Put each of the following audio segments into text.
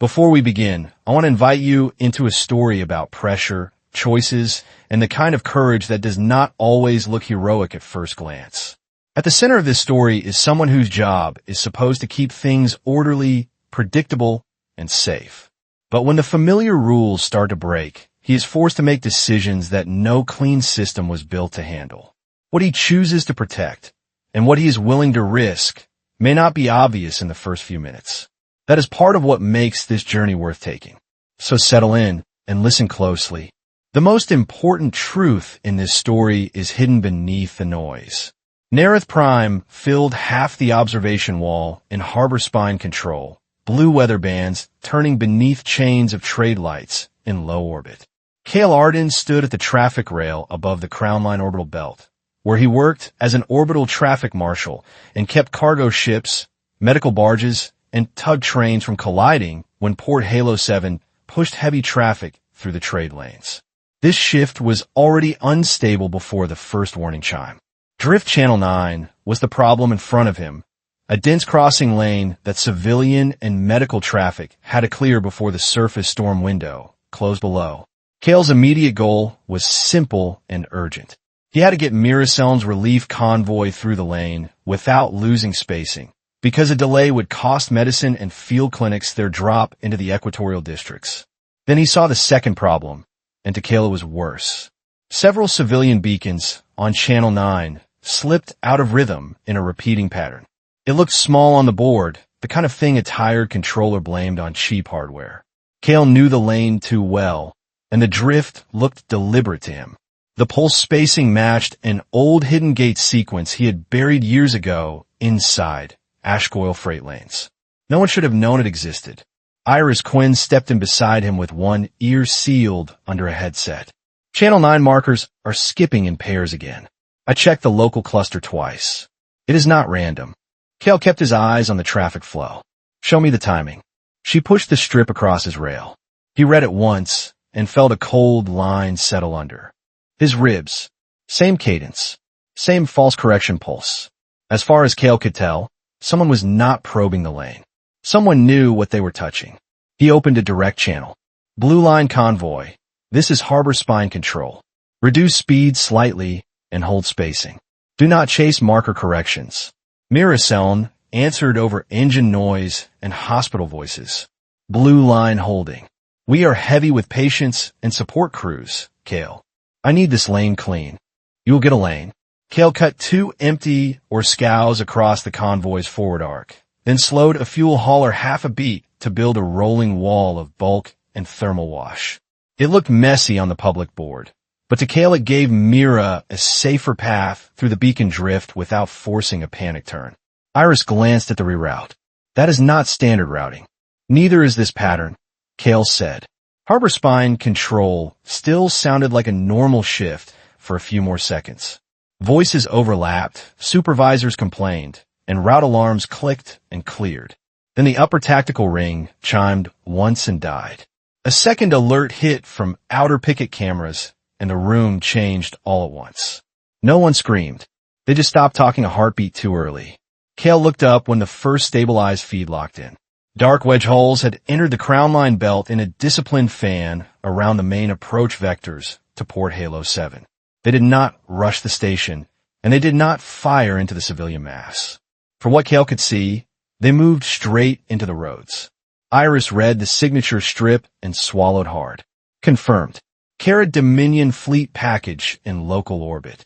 Before we begin, I want to invite you into a story about pressure, choices, and the kind of courage that does not always look heroic at first glance. At the center of this story is someone whose job is supposed to keep things orderly, predictable, and safe. But when the familiar rules start to break, he is forced to make decisions that no clean system was built to handle. What he chooses to protect, and what he is willing to risk, may not be obvious in the first few minutes. That is part of what makes this journey worth taking. So settle in and listen closely. The most important truth in this story is hidden beneath the noise. Nareth Prime filled half the observation wall in harbor spine control, blue weather bands turning beneath chains of trade lights in low orbit. Kael Arden stood at the traffic rail above the Crown Line orbital belt, where he worked as an orbital traffic marshal and kept cargo ships, medical barges, and tug trains from colliding when Port Halo 7 pushed heavy traffic through the trade lanes. This shift was already unstable before the first warning chime. Drift Channel 9 was the problem in front of him, a dense crossing lane that civilian and medical traffic had to clear before the surface storm window closed below. Kael's immediate goal was simple and urgent. He had to get Marshall's relief convoy through the lane without losing spacing, because a delay would cost medicine and field clinics their drop into the equatorial districts. Then he saw the second problem, and to Kael it was worse. Several civilian beacons on Channel 9 slipped out of rhythm in a repeating pattern. It looked small on the board, the kind of thing a tired controller blamed on cheap hardware. Kael knew the lane too well, and the drift looked deliberate to him. The pulse spacing matched an old hidden gate sequence he had buried years ago inside Ashcoil freight lanes. No one should have known it existed. Iris Quinn stepped in beside him with one ear sealed under a headset. Channel 9 markers are skipping in pairs again. I checked the local cluster twice. It is not random. Kael kept his eyes on the traffic flow. Show me the timing. She pushed the strip across his rail. He read it once and felt a cold line settle under his ribs. Same cadence. Same false correction pulse. As far as Kael could tell, someone was not probing the lane. Someone knew what they were touching. He opened a direct channel. Blue line convoy. This is harbor spine control. Reduce speed slightly and hold spacing. Do not chase marker corrections. Marshal answered over engine noise and hospital voices. Blue line holding. We are heavy with patients and support crews, Kael. I need this lane clean. You'll get a lane. Kael cut two empty or scows across the convoy's forward arc, then slowed a fuel hauler half a beat to build a rolling wall of bulk and thermal wash. It looked messy on the public board, but to Kael it gave Mira a safer path through the beacon drift without forcing a panic turn. Iris glanced at the reroute. That is not standard routing. Neither is this pattern, Kael said. Harbor spine control still sounded like a normal shift for a few more seconds. Voices overlapped, supervisors complained, and route alarms clicked and cleared. Then the upper tactical ring chimed once and died. A second alert hit from outer picket cameras, and the room changed all at once. No one screamed. They just stopped talking a heartbeat too early. Kael looked up when the first stabilized feed locked in. Dark wedge holes had entered the Crown Line belt in a disciplined fan around the main approach vectors to Port Halo 7. They did not rush the station, and they did not fire into the civilian mass. From what Kael could see, they moved straight into the roads. Iris read the signature strip and swallowed hard. Confirmed. Kharad Dominion fleet package in local orbit.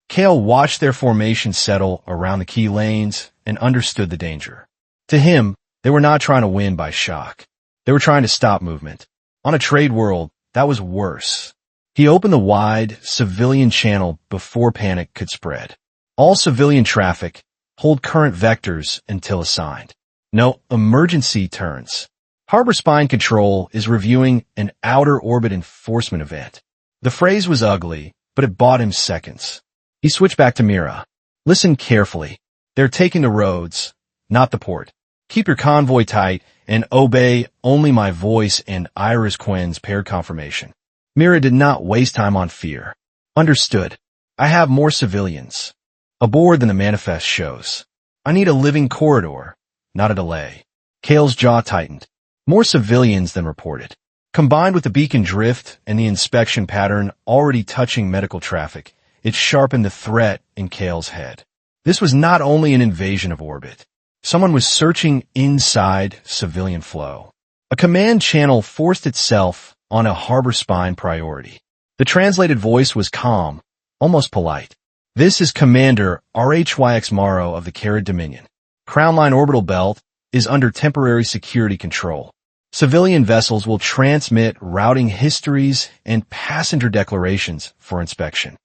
Kael watched their formation settle around the key lanes and understood the danger. To him, they were not trying to win by shock. They were trying to stop movement. On a trade world, that was worse. He opened the wide, civilian channel before panic could spread. All civilian traffic, hold current vectors until assigned. No emergency turns. Harbor Spine Control is reviewing an outer orbit enforcement event. The phrase was ugly, but it bought him seconds. He switched back to Mira. Listen carefully. They're taking the roads, not the port. Keep your convoy tight and obey only my voice and Iris Quinn's paired confirmation. Mira did not waste time on fear. Understood. I have more civilians. Aboard than the manifest shows. I need a living corridor, not a delay. Kael's jaw tightened. More civilians than reported. Combined with the beacon drift and the inspection pattern already touching medical traffic, it sharpened the threat in Kael's head. This was not only an invasion of orbit. Someone was searching inside civilian flow. A command channel forced itself on a harbor spine priority. The translated voice was calm, almost polite. This is Commander RHYX Morrow of the Kharad Dominion. Crown Line orbital belt is under temporary security control. Civilian vessels will transmit routing histories and passenger declarations for inspection.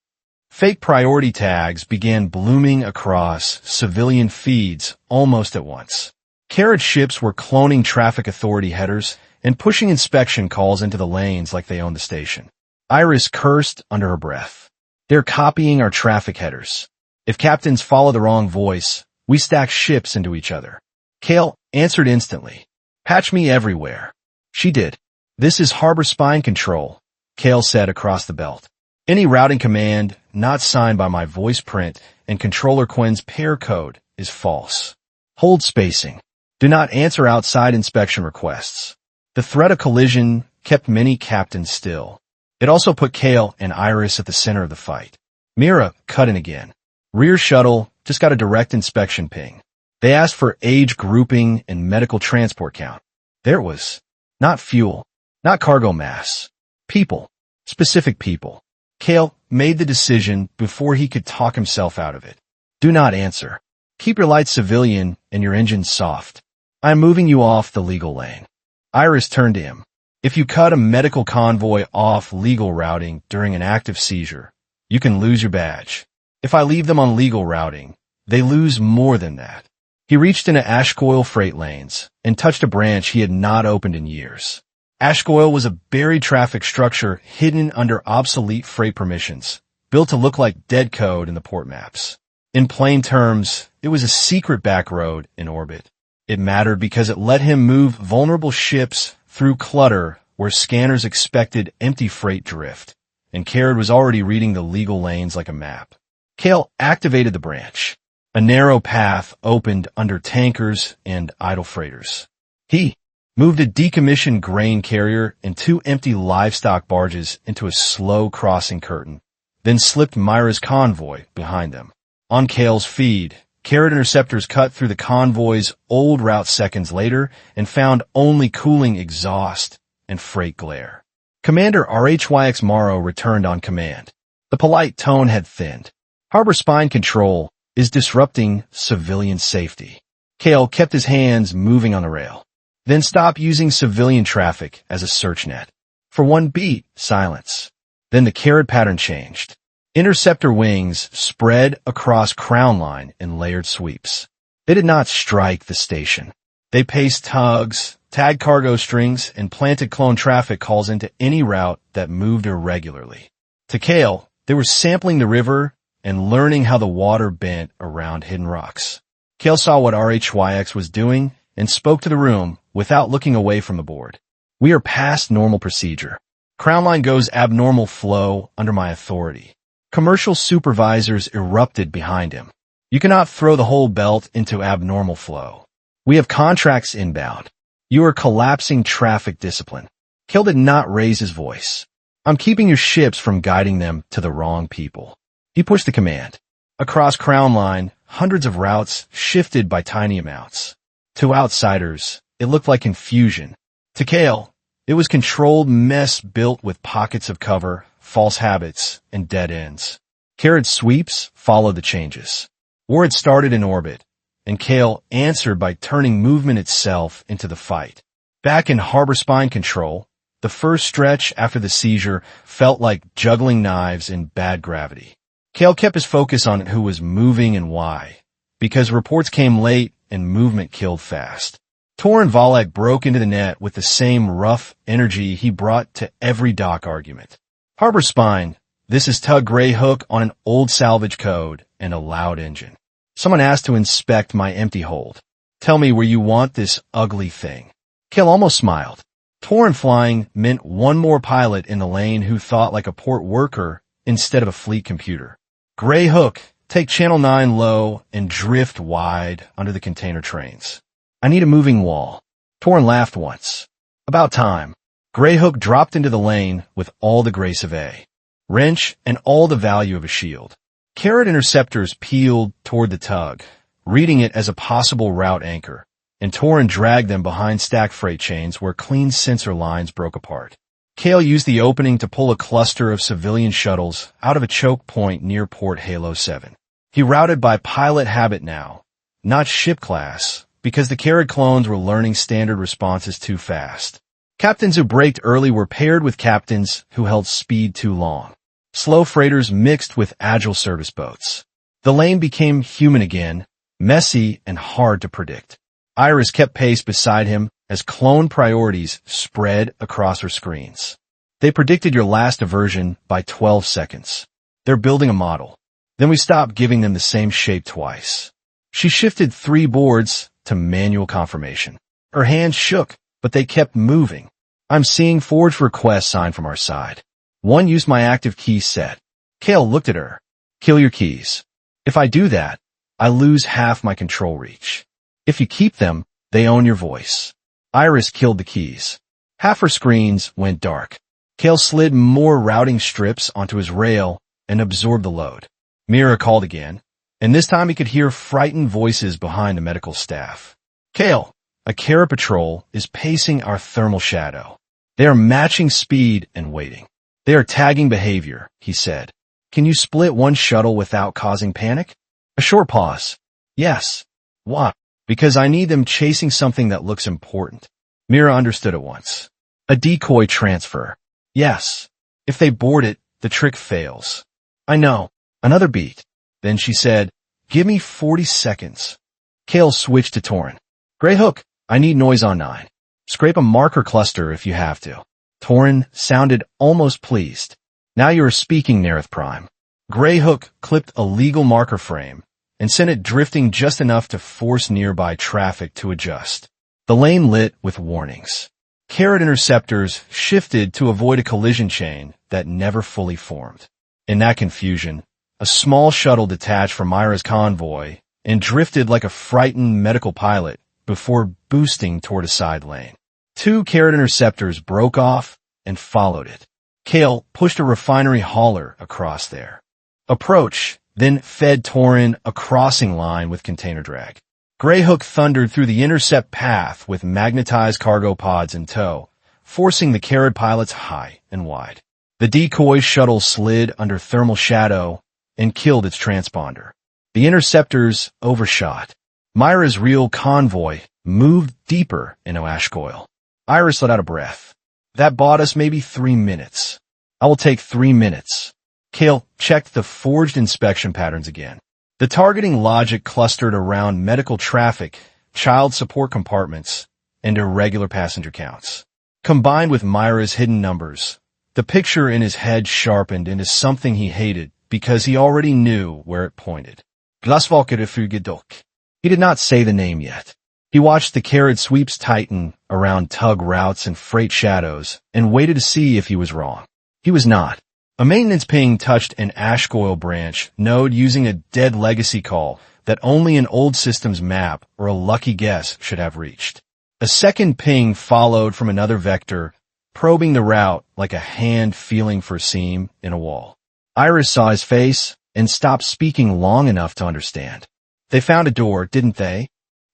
Fake priority tags began blooming across civilian feeds almost at once. Kharad ships were cloning traffic authority headers and pushing inspection calls into the lanes like they owned the station. Iris cursed under her breath. They're copying our traffic headers. If captains follow the wrong voice, we stack ships into each other. Kael answered instantly. Patch me everywhere. She did. This is Harbor Spine Control, Kael said across the belt. Any routing command not signed by my voice print and Controller Quinn's pair code is false. Hold spacing. Do not answer outside inspection requests. The threat of collision kept many captains still. It also put Kael and Iris at the center of the fight. Mira cut in again. Rear shuttle just got a direct inspection ping. They asked for age grouping and medical transport count. There it was. Not fuel. Not cargo mass. People. Specific people. Kael made the decision before he could talk himself out of it. Do not answer. Keep your lights civilian and your engines soft. I am moving you off the legal lane. Iris turned to him. If you cut a medical convoy off legal routing during an active seizure, you can lose your badge. If I leave them on legal routing, they lose more than that. He reached into Ashcoil freight lanes and touched a branch he had not opened in years. Ashcoil was a buried traffic structure hidden under obsolete freight permissions, built to look like dead code in the port maps. In plain terms, it was a secret back road in orbit. It mattered because it let him move vulnerable ships through clutter where scanners expected empty freight drift, and Kharad was already reading the legal lanes like a map. Kael activated the branch. A narrow path opened under tankers and idle freighters. He moved a decommissioned grain carrier and 2 empty livestock barges into a slow crossing curtain, then slipped Myra's convoy behind them. On Kael's feed, Kharad interceptors cut through the convoy's old route seconds later and found only cooling exhaust and freight glare. Commander RHYX Morrow returned on command. The polite tone had thinned. Harbor Spine Control is disrupting civilian safety. Kael kept his hands moving on the rail. Then stop using civilian traffic as a search net. For one beat, silence. Then the Kharad pattern changed. Interceptor wings spread across Crown Line in layered sweeps. They did not strike the station. They paced tugs, tagged cargo strings, and planted clone traffic calls into any route that moved irregularly. To Kael, they were sampling the river and learning how the water bent around hidden rocks. Kael saw what RHYX was doing and spoke to the room without looking away from the board. We are past normal procedure. Crown Line goes abnormal flow under my authority. Commercial supervisors erupted behind him. You cannot throw the whole belt into abnormal flow. We have contracts inbound. You are collapsing traffic discipline. Kael did not raise his voice. I'm keeping your ships from guiding them to the wrong people. He pushed the command. Across Crown Line, hundreds of routes shifted by tiny amounts. To outsiders, it looked like confusion. To Kael, it was controlled mess built with pockets of cover, false habits, and dead ends. Kharad's sweeps followed the changes. War had started in orbit, and Kael answered by turning movement itself into the fight. Back in Harbor Spine Control, the first stretch after the seizure felt like juggling knives in bad gravity. Kael kept his focus on who was moving and why, because reports came late and movement killed fast. Torin Valek broke into the net with the same rough energy he brought to every dock argument. Harbor Spine, this is Tug Gray Hook on an old salvage code and a loud engine. Someone asked to inspect my empty hold. Tell me where you want this ugly thing. Kael almost smiled. Torin flying meant one more pilot in the lane who thought like a port worker instead of a fleet computer. Gray Hook, take Channel 9 low and drift wide under the container trains. I need a moving wall. Torin laughed once. About time. Greyhook dropped into the lane with all the grace of a wrench and all the value of a shield. Kharad interceptors peeled toward the tug, reading it as a possible route anchor, and Torin dragged them behind stacked freight chains where clean sensor lines broke apart. Kael used the opening to pull a cluster of civilian shuttles out of a choke point near Port Halo 7. He routed by pilot habit now, not ship class, because the Kharad clones were learning standard responses too fast. Captains who braked early were paired with captains who held speed too long. Slow freighters mixed with agile service boats. The lane became human again, messy and hard to predict. Iris kept pace beside him as clone priorities spread across her screens. They predicted your last diversion by 12 seconds. They're building a model. Then we stopped giving them the same shape twice. She shifted 3 boards to manual confirmation. Her hands shook, but they kept moving. I'm seeing forged requests signed from our side. One used my active key set. Kael looked at her. Kill your keys. If I do that, I lose half my control reach. If you keep them, they own your voice. Iris killed the keys. Half her screens went dark. Kael slid more routing strips onto his rail and absorbed the load. Mira called again, and this time he could hear frightened voices behind the medical staff. Kael, a Kharad patrol is pacing our thermal shadow. They are matching speed and waiting. They are tagging behavior, he said. Can you split one shuttle without causing panic? A short pause. Yes. Why? Because I need them chasing something that looks important. Mira understood at once. A decoy transfer. Yes. If they board it, the trick fails. I know. Another beat. Then she said, give me 40 seconds. Kael switched to Torin. Greyhook, I need noise on 9. Scrape a marker cluster if you have to. Torin sounded almost pleased. Now you are speaking, Nareth Prime. Greyhook clipped a legal marker frame and sent it drifting just enough to force nearby traffic to adjust. The lane lit with warnings. Kharad interceptors shifted to avoid a collision chain that never fully formed. In that confusion, a small shuttle detached from Myra's convoy and drifted like a frightened medical pilot before boosting toward a side lane. 2 Kharad interceptors broke off and followed it. Kael pushed a refinery hauler across there. Approach, then fed Torin a crossing line with container drag. Greyhook thundered through the intercept path with magnetized cargo pods in tow, forcing the Kharad pilots high and wide. The decoy shuttle slid under thermal shadow and killed its transponder. The interceptors overshot. Myra's real convoy moved deeper into ash coil. Iris let out a breath. That bought us maybe 3 minutes. I will take 3 minutes. Kael checked the forged inspection patterns again. The targeting logic clustered around medical traffic, child support compartments, and irregular passenger counts. Combined with Myra's hidden numbers, the picture in his head sharpened into something he hated because he already knew where it pointed. Refuge. He did not say the name yet. He watched the Kharad sweeps tighten around tug routes and freight shadows and waited to see if he was wrong. He was not. A maintenance ping touched an Ashcoil branch node using a dead legacy call that only an old system's map or a lucky guess should have reached. A second ping followed from another vector, probing the route like a hand feeling for a seam in a wall. Iris saw his face and stopped speaking long enough to understand. They found a door, didn't they?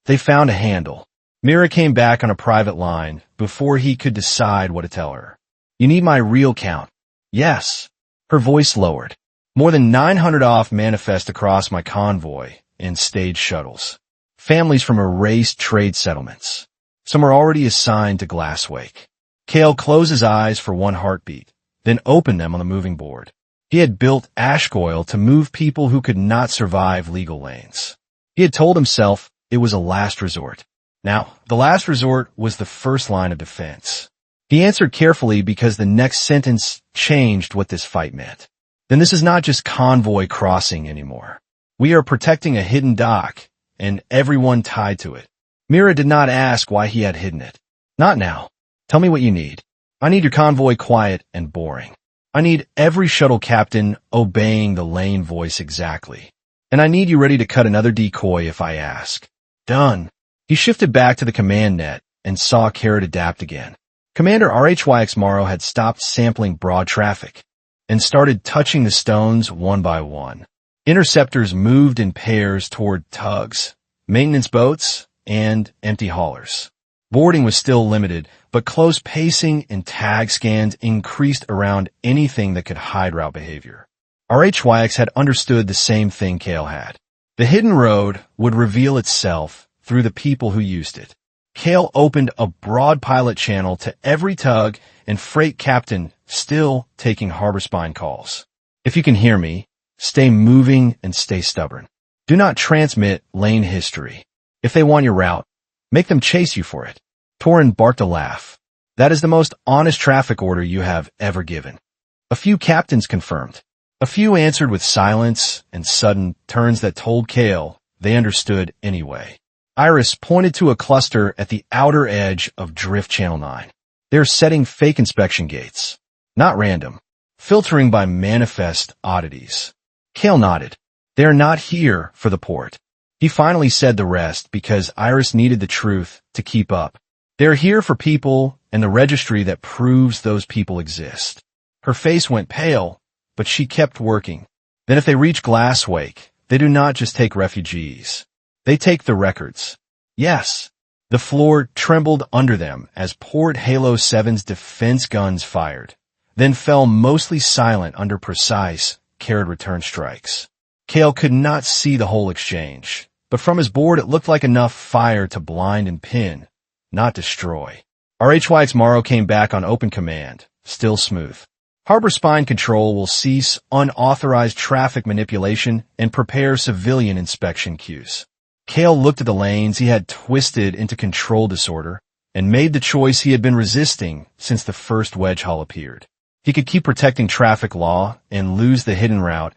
They found a handle. Mira came back on a private line before he could decide what to tell her. You need my real count. Yes. Her voice lowered. More than 900 off manifest across my convoy in stage shuttles. Families from erased trade settlements. Some are already assigned to Glasswake. Kael closed his eyes for one heartbeat, then opened them on the moving board. He had built Ashcoil to move people who could not survive legal lanes. He had told himself it was a last resort. Now, the last resort was the first line of defense. He answered carefully because the next sentence changed what this fight meant. Then this is not just convoy crossing anymore. We are protecting a hidden dock and everyone tied to it. Mira did not ask why he had hidden it. Not now. Tell me what you need. I need your convoy quiet and boring. I need every shuttle captain obeying the lane voice exactly. And I need you ready to cut another decoy if I ask. Done. He shifted back to the command net and saw Kharad adapt again. Commander RHYX Morrow had stopped sampling broad traffic and started touching the stones one by one. Interceptors moved in pairs toward tugs, maintenance boats, and empty haulers. Boarding was still limited, but close pacing and tag scans increased around anything that could hide route behavior. RHYX had understood the same thing Kael had. The hidden road would reveal itself through the people who used it. Kael opened a broad pilot channel to every tug and freight captain still taking harbor spine calls. If you can hear me, stay moving and stay stubborn. Do not transmit lane history. If they want your route, make them chase you for it. Torin barked a laugh. That is the most honest traffic order you have ever given. A few captains confirmed. A few answered with silence and sudden turns that told Kael they understood anyway. Iris pointed to a cluster at the outer edge of Drift Channel 9. They're setting fake inspection gates. Not random. Filtering by manifest oddities. Kael nodded. They're not here for the port. He finally said the rest because Iris needed the truth to keep up. They're here for people and the registry that proves those people exist. Her face went pale, but she kept working. Then if they reach Glasswake, they do not just take refugees. They take the records. Yes. The floor trembled under them as Port Halo 7's defense guns fired, then fell mostly silent under precise, Kharad return strikes. Kael could not see the whole exchange, but from his board it looked like enough fire to blind and pin, not destroy. RHYX Morrow came back on open command, still smooth. Harbor Spine Control will cease unauthorized traffic manipulation and prepare civilian inspection queues. Kael looked at the lanes he had twisted into control disorder and made the choice he had been resisting since the first wedge hull appeared. He could keep protecting traffic law and lose the hidden route,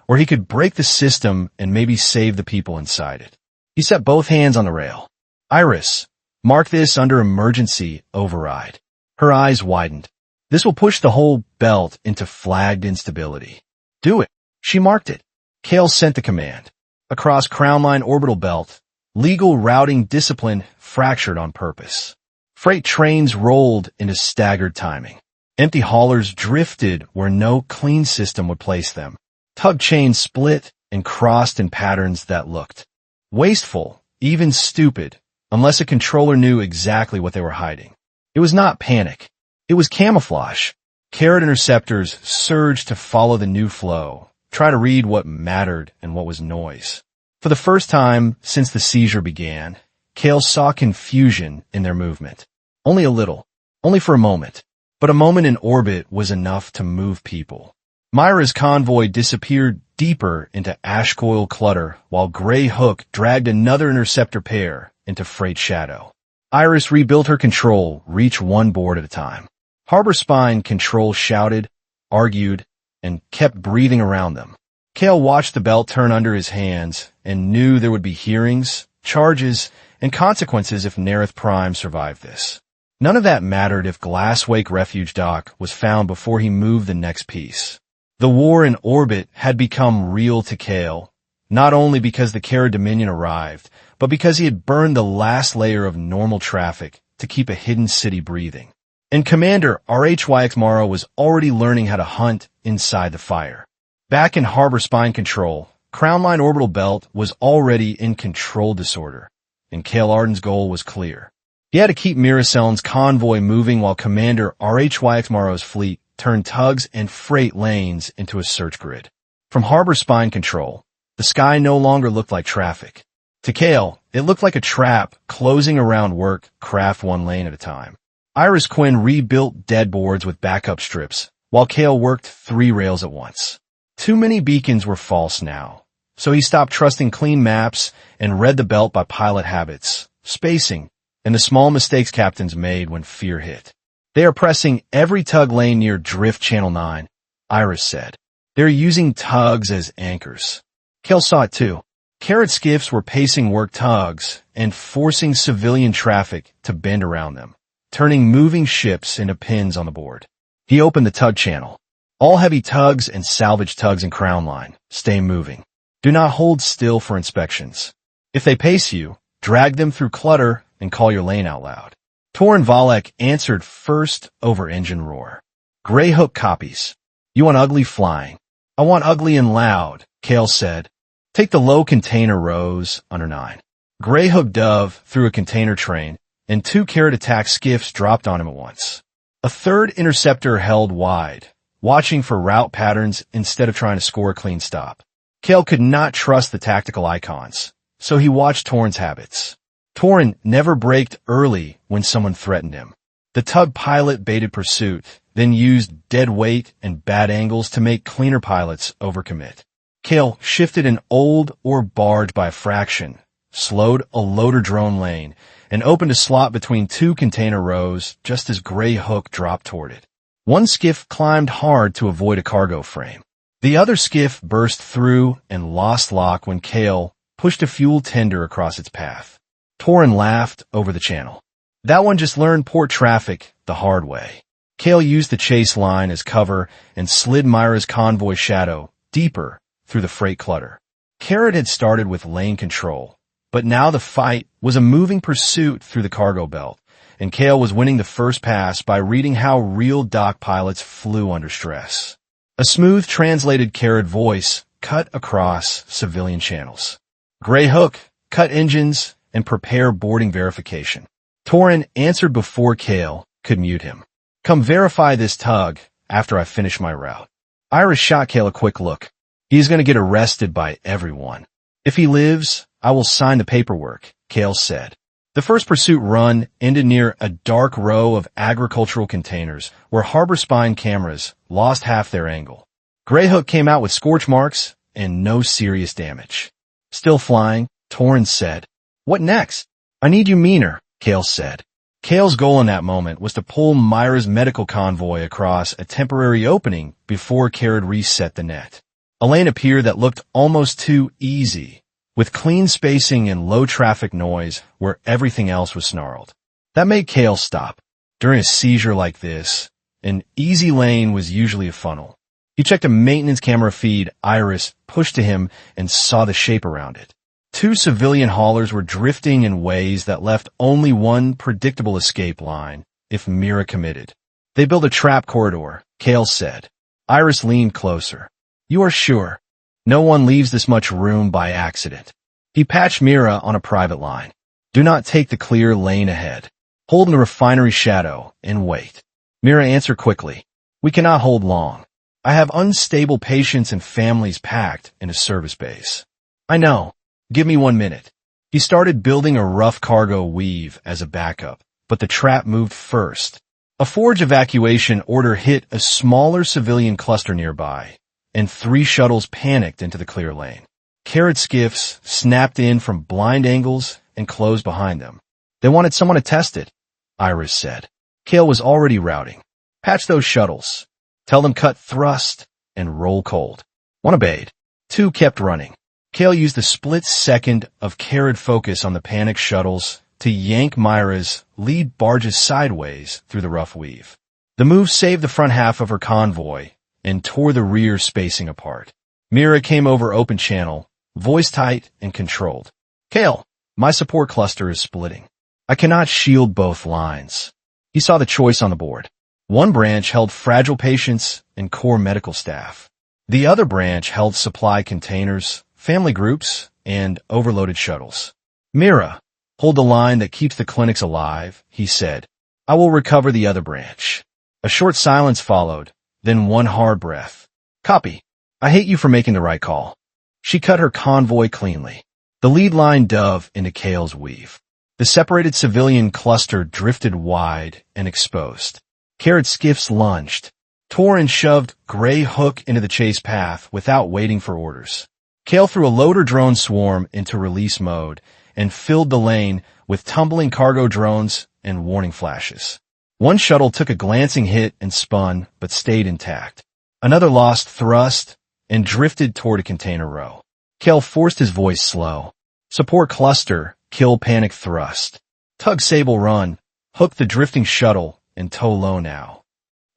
or he could break the system and maybe save the people inside it. He set both hands on the rail. Iris, mark this under emergency override. Her eyes widened. This will push the whole belt into flagged instability. Do it. She marked it. Kael sent the command. Across Crownline orbital belt, legal routing discipline fractured on purpose. Freight trains rolled into staggered timing. Empty haulers drifted where no clean system would place them. Tug chains split and crossed in patterns that looked wasteful, even stupid, unless a controller knew exactly what they were hiding. It was not panic. It was camouflage. Kharad interceptors surged to follow the new flow, try to read what mattered and what was noise. For the first time since the seizure began, Kael saw confusion in their movement. Only a little. Only for a moment. But a moment in orbit was enough to move people. Myra's convoy disappeared deeper into ash coil clutter while Grey Hook dragged another interceptor pair into freight shadow. Iris rebuilt her control, reach one board at a time. Harbor Spine Control shouted, argued, and kept breathing around them. Kael watched the belt turn under his hands and knew there would be hearings, charges, and consequences if Nareth Prime survived this. None of that mattered if Glasswake Refuge Dock was found before he moved the next piece. The war in orbit had become real to Kael, not only because the Kharad Dominion arrived, but because he had burned the last layer of normal traffic to keep a hidden city breathing. And Commander RHYX Morrow was already learning how to hunt inside the fire. Back in Harbor Spine Control, Crownline Orbital Belt was already in control disorder, and Kael Arden's goal was clear. He had to keep Miracel's convoy moving while Commander RHYX Morrow's fleet turned tugs and freight lanes into a search grid. From Harbor Spine Control, the sky no longer looked like traffic. To Kael, it looked like a trap closing around work, craft one lane at a time. Iris Quinn rebuilt dead boards with backup strips, while Kael worked 3 rails at once. Too many beacons were false now, so he stopped trusting clean maps and read the belt by pilot habits, spacing, and the small mistakes captains made when fear hit. They are pressing every tug lane near Drift Channel 9, Iris said. They're using tugs as anchors. Kael saw it too. Kharad skiffs were pacing work tugs and forcing civilian traffic to bend around them, turning moving ships into pins on the board. He opened the tug channel. All heavy tugs and salvage tugs in Crownline, stay moving. Do not hold still for inspections. If they pace you, drag them through clutter and call your lane out loud. Tor and Valek answered first over engine roar. Greyhook copies. You want ugly flying? I want ugly and loud, Kael said. Take the low container rows under 9. Greyhook dove through a container train, and 2 Kharad attack skiffs dropped on him at once. A third interceptor held wide, watching for route patterns instead of trying to score a clean stop. Kael could not trust the tactical icons, so he watched Torn's habits. Torn never braked early when someone threatened him. The tug pilot baited pursuit, then used dead weight and bad angles to make cleaner pilots overcommit. Kael shifted an old or barge by a fraction, slowed a loader drone lane, and opened a slot between 2 container rows just as Greyhook dropped toward it. One skiff climbed hard to avoid a cargo frame. The other skiff burst through and lost lock when Kael pushed a fuel tender across its path. Torin laughed over the channel. That one just learned port traffic the hard way. Kael used the chase line as cover and slid Myra's convoy shadow deeper through the freight clutter. Kharad had started with lane control, but now the fight was a moving pursuit through the cargo belt, and Kael was winning the first pass by reading how real dock pilots flew under stress. A smooth translated Kharad voice cut across civilian channels. Greyhook, cut engines, and prepare boarding verification. Torin answered before Kael could mute him. Come verify this tug after I finish my route. Iris shot Kael a quick look. He's going to get arrested by everyone. If he lives, I will sign the paperwork, Kael said. The first pursuit run ended near a dark row of agricultural containers where harbor spine cameras lost half their angle. Greyhook came out with scorch marks and no serious damage. Still flying, Torin said. What next? I need you meaner, Kael said. Kael's goal in that moment was to pull Myra's medical convoy across a temporary opening before Kharad reset the net. A lane appeared that looked almost too easy, with clean spacing and low traffic noise where everything else was snarled. That made Kael stop. During a seizure like this, an easy lane was usually a funnel. He checked a maintenance camera feed Iris pushed to him and saw the shape around it. 2 civilian haulers were drifting in ways that left only one predictable escape line if Mira committed. They built a trap corridor, Kael said. Iris leaned closer. You are sure? No one leaves this much room by accident. He patched Mira on a private line. Do not take the clear lane ahead. Hold in the refinery shadow and wait. Mira answered quickly. We cannot hold long. I have unstable patients and families packed in a service base. I know. Give me 1 minute. He started building a rough cargo weave as a backup, but the trap moved first. A forge evacuation order hit a smaller civilian cluster nearby, and 3 shuttles panicked into the clear lane. Kharad skiffs snapped in from blind angles and closed behind them. They wanted someone to test it, Iris said. Kael was already routing. Patch those shuttles. Tell them cut thrust and roll cold. 1 obeyed. 2 kept running. Kael used the split second of Kharad focus on the panicked shuttles to yank Myra's lead barges sideways through the rough weave. The move saved the front half of her convoy and tore the rear spacing apart. Mira came over open channel, voice tight and controlled. Kael, my support cluster is splitting. I cannot shield both lines. He saw the choice on the board. One branch held fragile patients and core medical staff. The other branch held supply containers, family groups, and overloaded shuttles. Mira, hold the line that keeps the clinics alive, he said. I will recover the other branch. A short silence followed, then one hard breath. Copy. I hate you for making the right call. She cut her convoy cleanly. The lead line dove into Kael's weave. The separated civilian cluster drifted wide and exposed. Kharad skiffs lunged. Torin shoved Greyhook into the chase path without waiting for orders. Kael threw a loader drone swarm into release mode and filled the lane with tumbling cargo drones and warning flashes. One shuttle took a glancing hit and spun, but stayed intact. Another lost thrust and drifted toward a container row. Kael forced his voice slow. Support cluster, kill panic thrust. Tug Sable run, hook the drifting shuttle, and tow low now.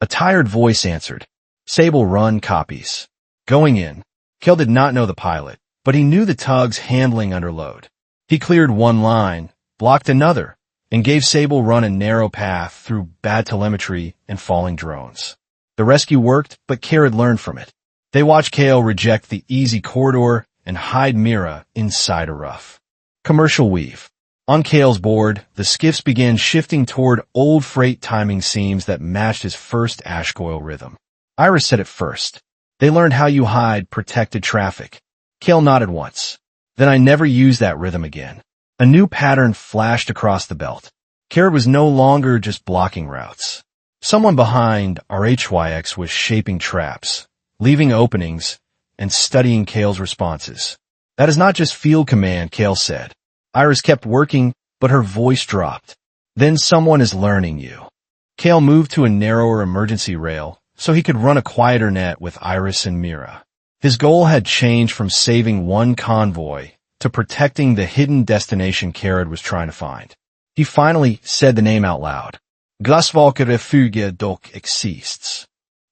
A tired voice answered. Sable run copies. Going in. Kael did not know the pilot, but he knew the tug's handling under load. He cleared one line, blocked another, and gave Sable Run a narrow path through bad telemetry and falling drones. The rescue worked, but Kharad learned from it. They watched Kael reject the easy corridor and hide Mira inside a rough commercial weave. On Kael's board, the skiffs began shifting toward old freight timing seams that matched his first Ashcoil rhythm. Iris said it first. They learned how you hide protected traffic. Kael nodded once. Then I never used that rhythm again. A new pattern flashed across the belt. Kharad was no longer just blocking routes. Someone behind RHYX was shaping traps, leaving openings, and studying Kael's responses. That is not just field command, Kael said. Iris kept working, but her voice dropped. Then someone is learning you. Kael moved to a narrower emergency rail so he could run a quieter net with Iris and Mira. His goal had changed from saving one convoy to protecting the hidden destination Kharad was trying to find. He finally said the name out loud. Glasvalke refuge dock exists.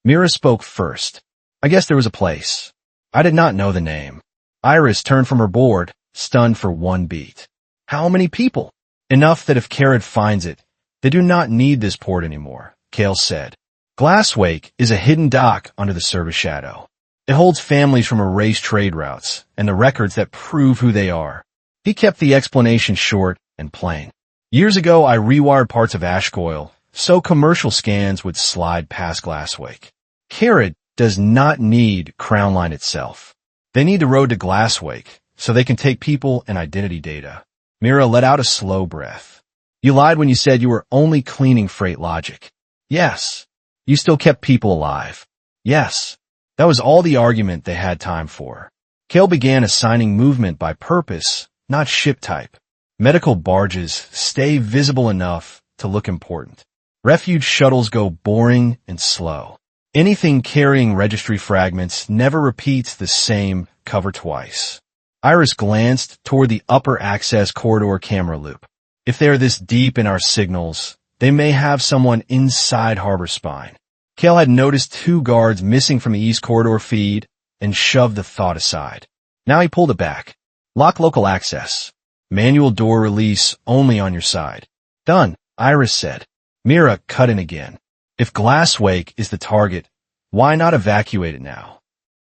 Mira spoke first. I guess there was a place. I did not know the name. Iris turned from her board, stunned for one beat. How many people? Enough that if Kharad finds it, they do not need this port anymore, Kael said. Glasswake is a hidden dock under the service shadow. It holds families from erased trade routes and the records that prove who they are. He kept the explanation short and plain. Years ago, I rewired parts of Ashcoil so commercial scans would slide past Glasswake. Kharad does not need Crown Line itself. They need the road to Glasswake so they can take people and identity data. Mira let out a slow breath. You lied when you said you were only cleaning freight logic. Yes. You still kept people alive. Yes. That was all the argument they had time for. Kael began assigning movement by purpose, not ship type. Medical barges stay visible enough to look important. Refuge shuttles go boring and slow. Anything carrying registry fragments never repeats the same cover twice. Iris glanced toward the upper access corridor camera loop. If they are this deep in our signals, they may have someone inside Harbor Spine. Kael had noticed 2 guards missing from the East Corridor feed and shoved the thought aside. Now he pulled it back. Lock local access. Manual door release only on your side. Done, Iris said. Mira cut in again. If Glasswake is the target, why not evacuate it now?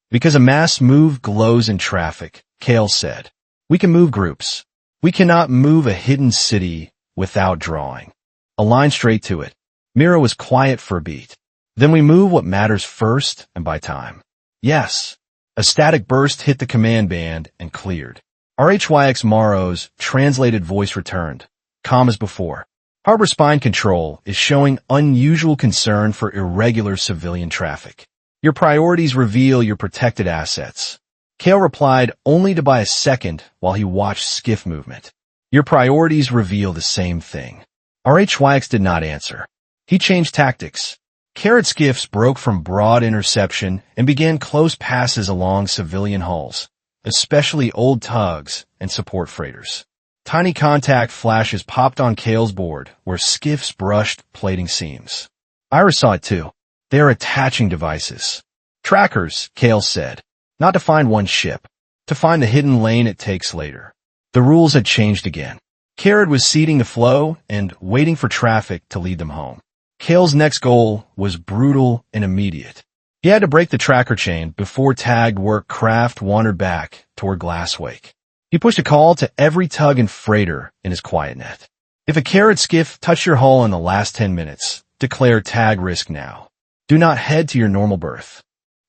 Because a mass move glows in traffic, Kael said. We can move groups. We cannot move a hidden city without drawing. Align straight to it. Mira was quiet for a beat. Then we move what matters first and by time. Yes. A static burst hit the command band and cleared. RHYX Morrow's translated voice returned, calm as before. Harbor Spine Control is showing unusual concern for irregular civilian traffic. Your priorities reveal your protected assets. Kael replied only to buy a second while he watched skiff movement. Your priorities reveal the same thing. RHYX did not answer. He changed tactics. Kharad skiffs broke from broad interception and began close passes along civilian hulls, especially old tugs and support freighters. Tiny contact flashes popped on Kael's board where skiffs brushed plating seams. Iris saw it too. They are attaching devices. Trackers, Kael said. Not to find one ship. To find the hidden lane it takes later. The rules had changed again. Kharad was seeding the flow and waiting for traffic to lead them home. Kael's next goal was brutal and immediate. He had to break the tracker chain before tagged work craft wandered back toward Glasswake. He pushed a call to every tug and freighter in his quiet net. If a Kharad skiff touched your hull in the last 10 minutes, declare tag risk now. Do not head to your normal berth.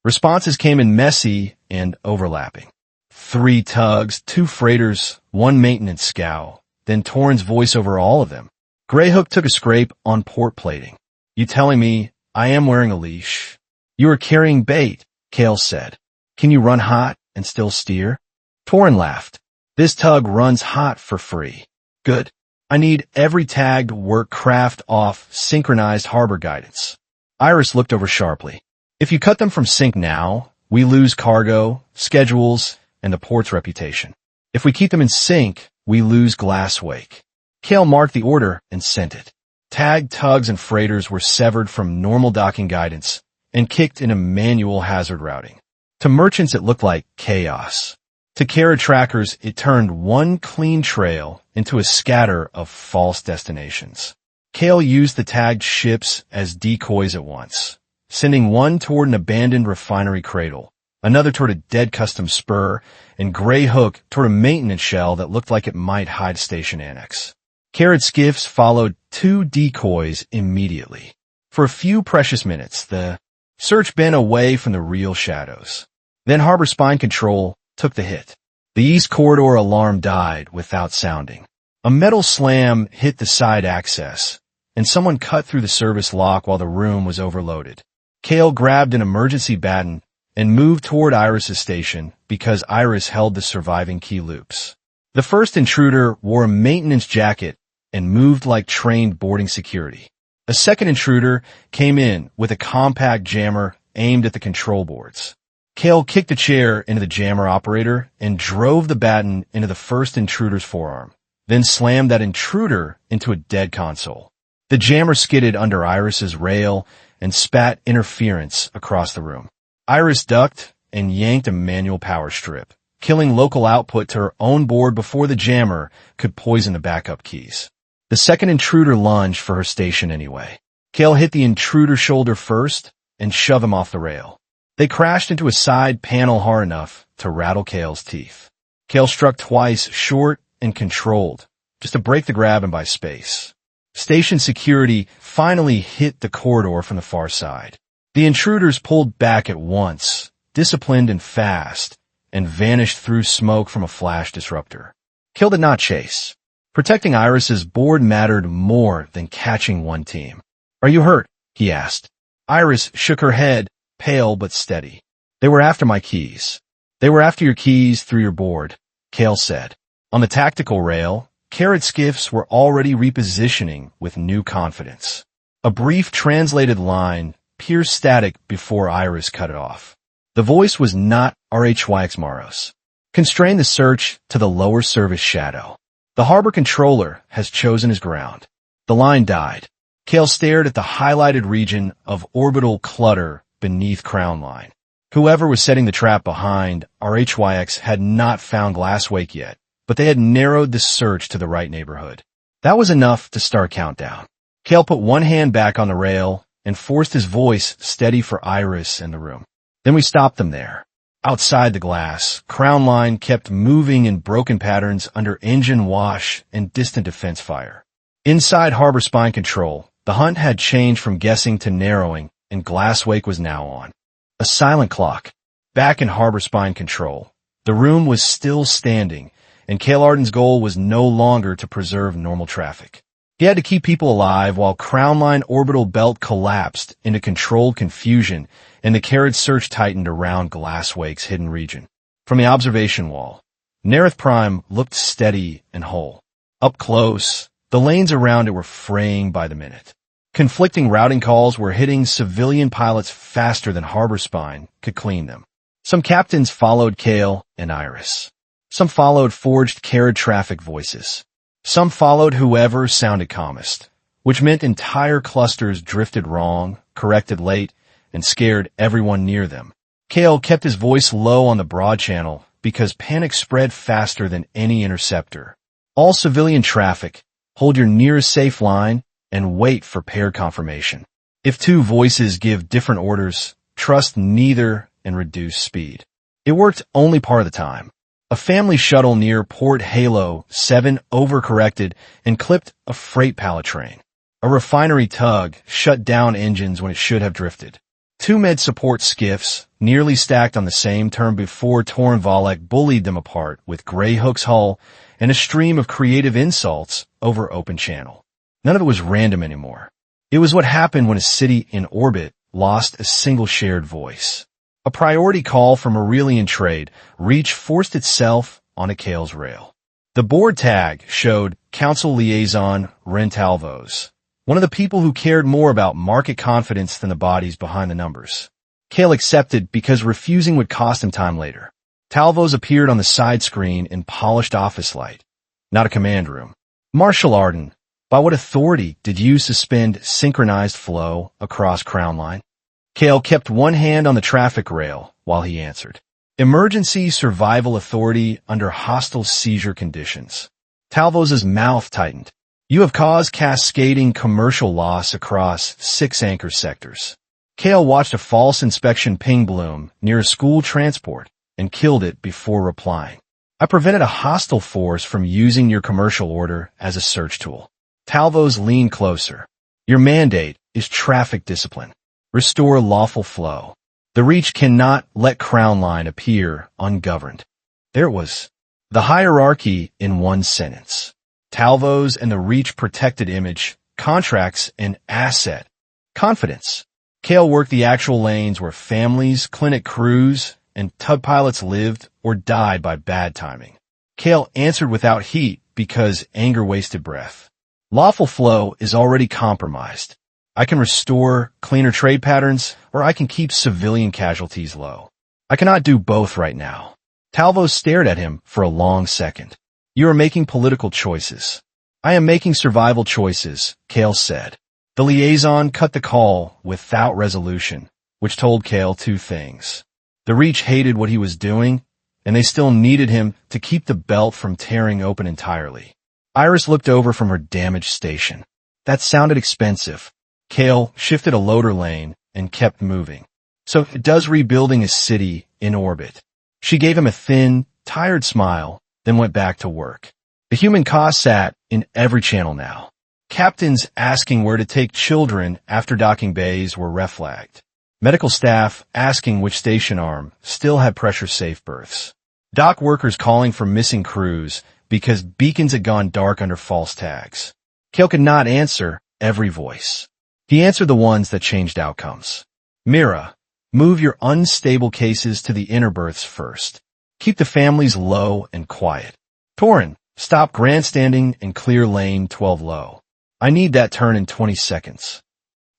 Responses came in messy and overlapping. 3 tugs, 2 freighters, 1 maintenance scow, then Torrin's voice over all of them. Greyhook took a scrape on port plating. You telling me I am wearing a leash? You are carrying bait, Kael said. Can you run hot and still steer? Torrin laughed. This tug runs hot for free. Good. I need every tagged work craft off synchronized harbor guidance. Iris looked over sharply. If you cut them from sync now, we lose cargo, schedules, and the port's reputation. If we keep them in sync, we lose Glasswake. Kael marked the order and sent it. Tagged tugs and freighters were severed from normal docking guidance and kicked into manual hazard routing. To merchants it looked like chaos. To Kharad trackers, it turned one clean trail into a scatter of false destinations. Kael used the tagged ships as decoys at once, sending one toward an abandoned refinery cradle, another toward a dead custom spur, and Grey Hook toward a maintenance shell that looked like it might hide station annex. Kharad skiffs followed two decoys immediately. For a few precious minutes, the search bent away from the real shadows. Then Harbor Spine Control took the hit. The East Corridor alarm died without sounding. A metal slam hit the side access, and someone cut through the service lock while the room was overloaded. Kael grabbed an emergency baton and moved toward Iris's station because Iris held the surviving key loops. The first intruder wore a maintenance jacket and moved like trained boarding security. A second intruder came in with a compact jammer aimed at the control boards. Kael kicked a chair into the jammer operator and drove the baton into the first intruder's forearm, then slammed that intruder into a dead console. The jammer skidded under Iris's rail and spat interference across the room. Iris ducked and yanked a manual power strip, killing local output to her own board before the jammer could poison the backup keys. The second intruder lunged for her station anyway. Kael hit the intruder's shoulder first and shoved him off the rail. They crashed into a side panel hard enough to rattle Kael's teeth. Kael struck twice, short and controlled, just to break the grab and buy space. Station security finally hit the corridor from the far side. The intruders pulled back at once, disciplined and fast, and vanished through smoke from a flash disruptor. Kael did not chase. Protecting Iris's board mattered more than catching one team. "Are you hurt?" he asked. Iris shook her head, pale but steady. "They were after my keys." "They were after your keys through your board," Kael said. On the tactical rail, Kharad skiffs were already repositioning with new confidence. A brief translated line pierced static before Iris cut it off. The voice was not RHYX Maros. "Constrain the search to the lower service shadow. The harbor controller has chosen his ground." The line died. Kael stared at the highlighted region of orbital clutter beneath Crown Line. Whoever was setting the trap behind RHYX had not found Glasswake yet, but they had narrowed the search to the right neighborhood. That was enough to start countdown. Kael put one hand back on the rail and forced his voice steady for Iris and the room. "Then we stopped them there." Outside the glass, Crown Line kept moving in broken patterns under engine wash and distant defense fire. Inside Harbor Spine Control, the hunt had changed from guessing to narrowing, and Glasswake was now on. A silent clock. Back in Harbor Spine Control, the room was still standing, and Kael Arden's goal was no longer to preserve normal traffic. He had to keep people alive while Crown Line orbital belt collapsed into controlled confusion and the Kharad search tightened around Glasswake's hidden region. From the observation wall, Nareth Prime looked steady and whole. Up close, the lanes around it were fraying by the minute. Conflicting routing calls were hitting civilian pilots faster than Harbor Spine could clean them. Some captains followed Kael and Iris. Some followed forged Kharad traffic voices. Some followed whoever sounded calmest, which meant entire clusters drifted wrong, corrected late, and scared everyone near them. Kael kept his voice low on the broad channel because panic spread faster than any interceptor. All civilian traffic, hold your nearest safe line and wait for paired confirmation. If two voices give different orders, trust neither and reduce speed. It worked only part of the time. A family shuttle near Port Halo 7 overcorrected and clipped a freight pallet train. A refinery tug shut down engines when it should have drifted. Two med-support skiffs, nearly stacked on the same turn before Torn Valek bullied them apart with Grey Hook's hull and a stream of creative insults over open channel. None of it was random anymore. It was what happened when a city in orbit lost a single shared voice. A priority call from Aurelian trade reach forced itself onto Kael's rail. The board tag showed Council Liaison Rentalvos, one of the people who cared more about market confidence than the bodies behind the numbers. Kael accepted because refusing would cost him time later. Talvos appeared on the side screen in polished office light, not a command room. Marshal Arden, by what authority did you suspend synchronized flow across Crown Line? Kael kept one hand on the traffic rail while he answered. Emergency Survival Authority under hostile seizure conditions. Talvos's mouth tightened. You have caused cascading commercial loss across 6 anchor sectors. Kael watched a false inspection ping bloom near a school transport and killed it before replying. I prevented a hostile force from using your commercial order as a search tool. Talvos leaned closer. Your mandate is traffic discipline. Restore lawful flow. The Reach cannot let Crown Line appear ungoverned. There it was. The hierarchy in one sentence. Talvos and the Reach protected image, contracts, and asset. Confidence. Kael worked the actual lanes where families, clinic crews, and tug pilots lived or died by bad timing. Kael answered without heat because anger wasted breath. Lawful flow is already compromised. I can restore cleaner trade patterns, or I can keep civilian casualties low. I cannot do both right now. Talvos stared at him for a long second. You are making political choices. I am making survival choices, Kael said. The liaison cut the call without resolution, which told Kael 2 things. The Reach hated what he was doing, and they still needed him to keep the belt from tearing open entirely. Iris looked over from her damaged station. That sounded expensive. Kael shifted a loader lane and kept moving. So it does rebuilding a city in orbit. She gave him a thin, tired smile, then went back to work. The human cost sat in every channel now. Captains asking where to take children after docking bays were reflagged. Medical staff asking which station arm still had pressure-safe berths. Dock workers calling for missing crews because beacons had gone dark under false tags. Kael could not answer every voice. He answered the ones that changed outcomes. Mira, move your unstable cases to the inner berths first. Keep the families low and quiet. Torin, stop grandstanding and clear lane 12 low. I need that turn in 20 seconds.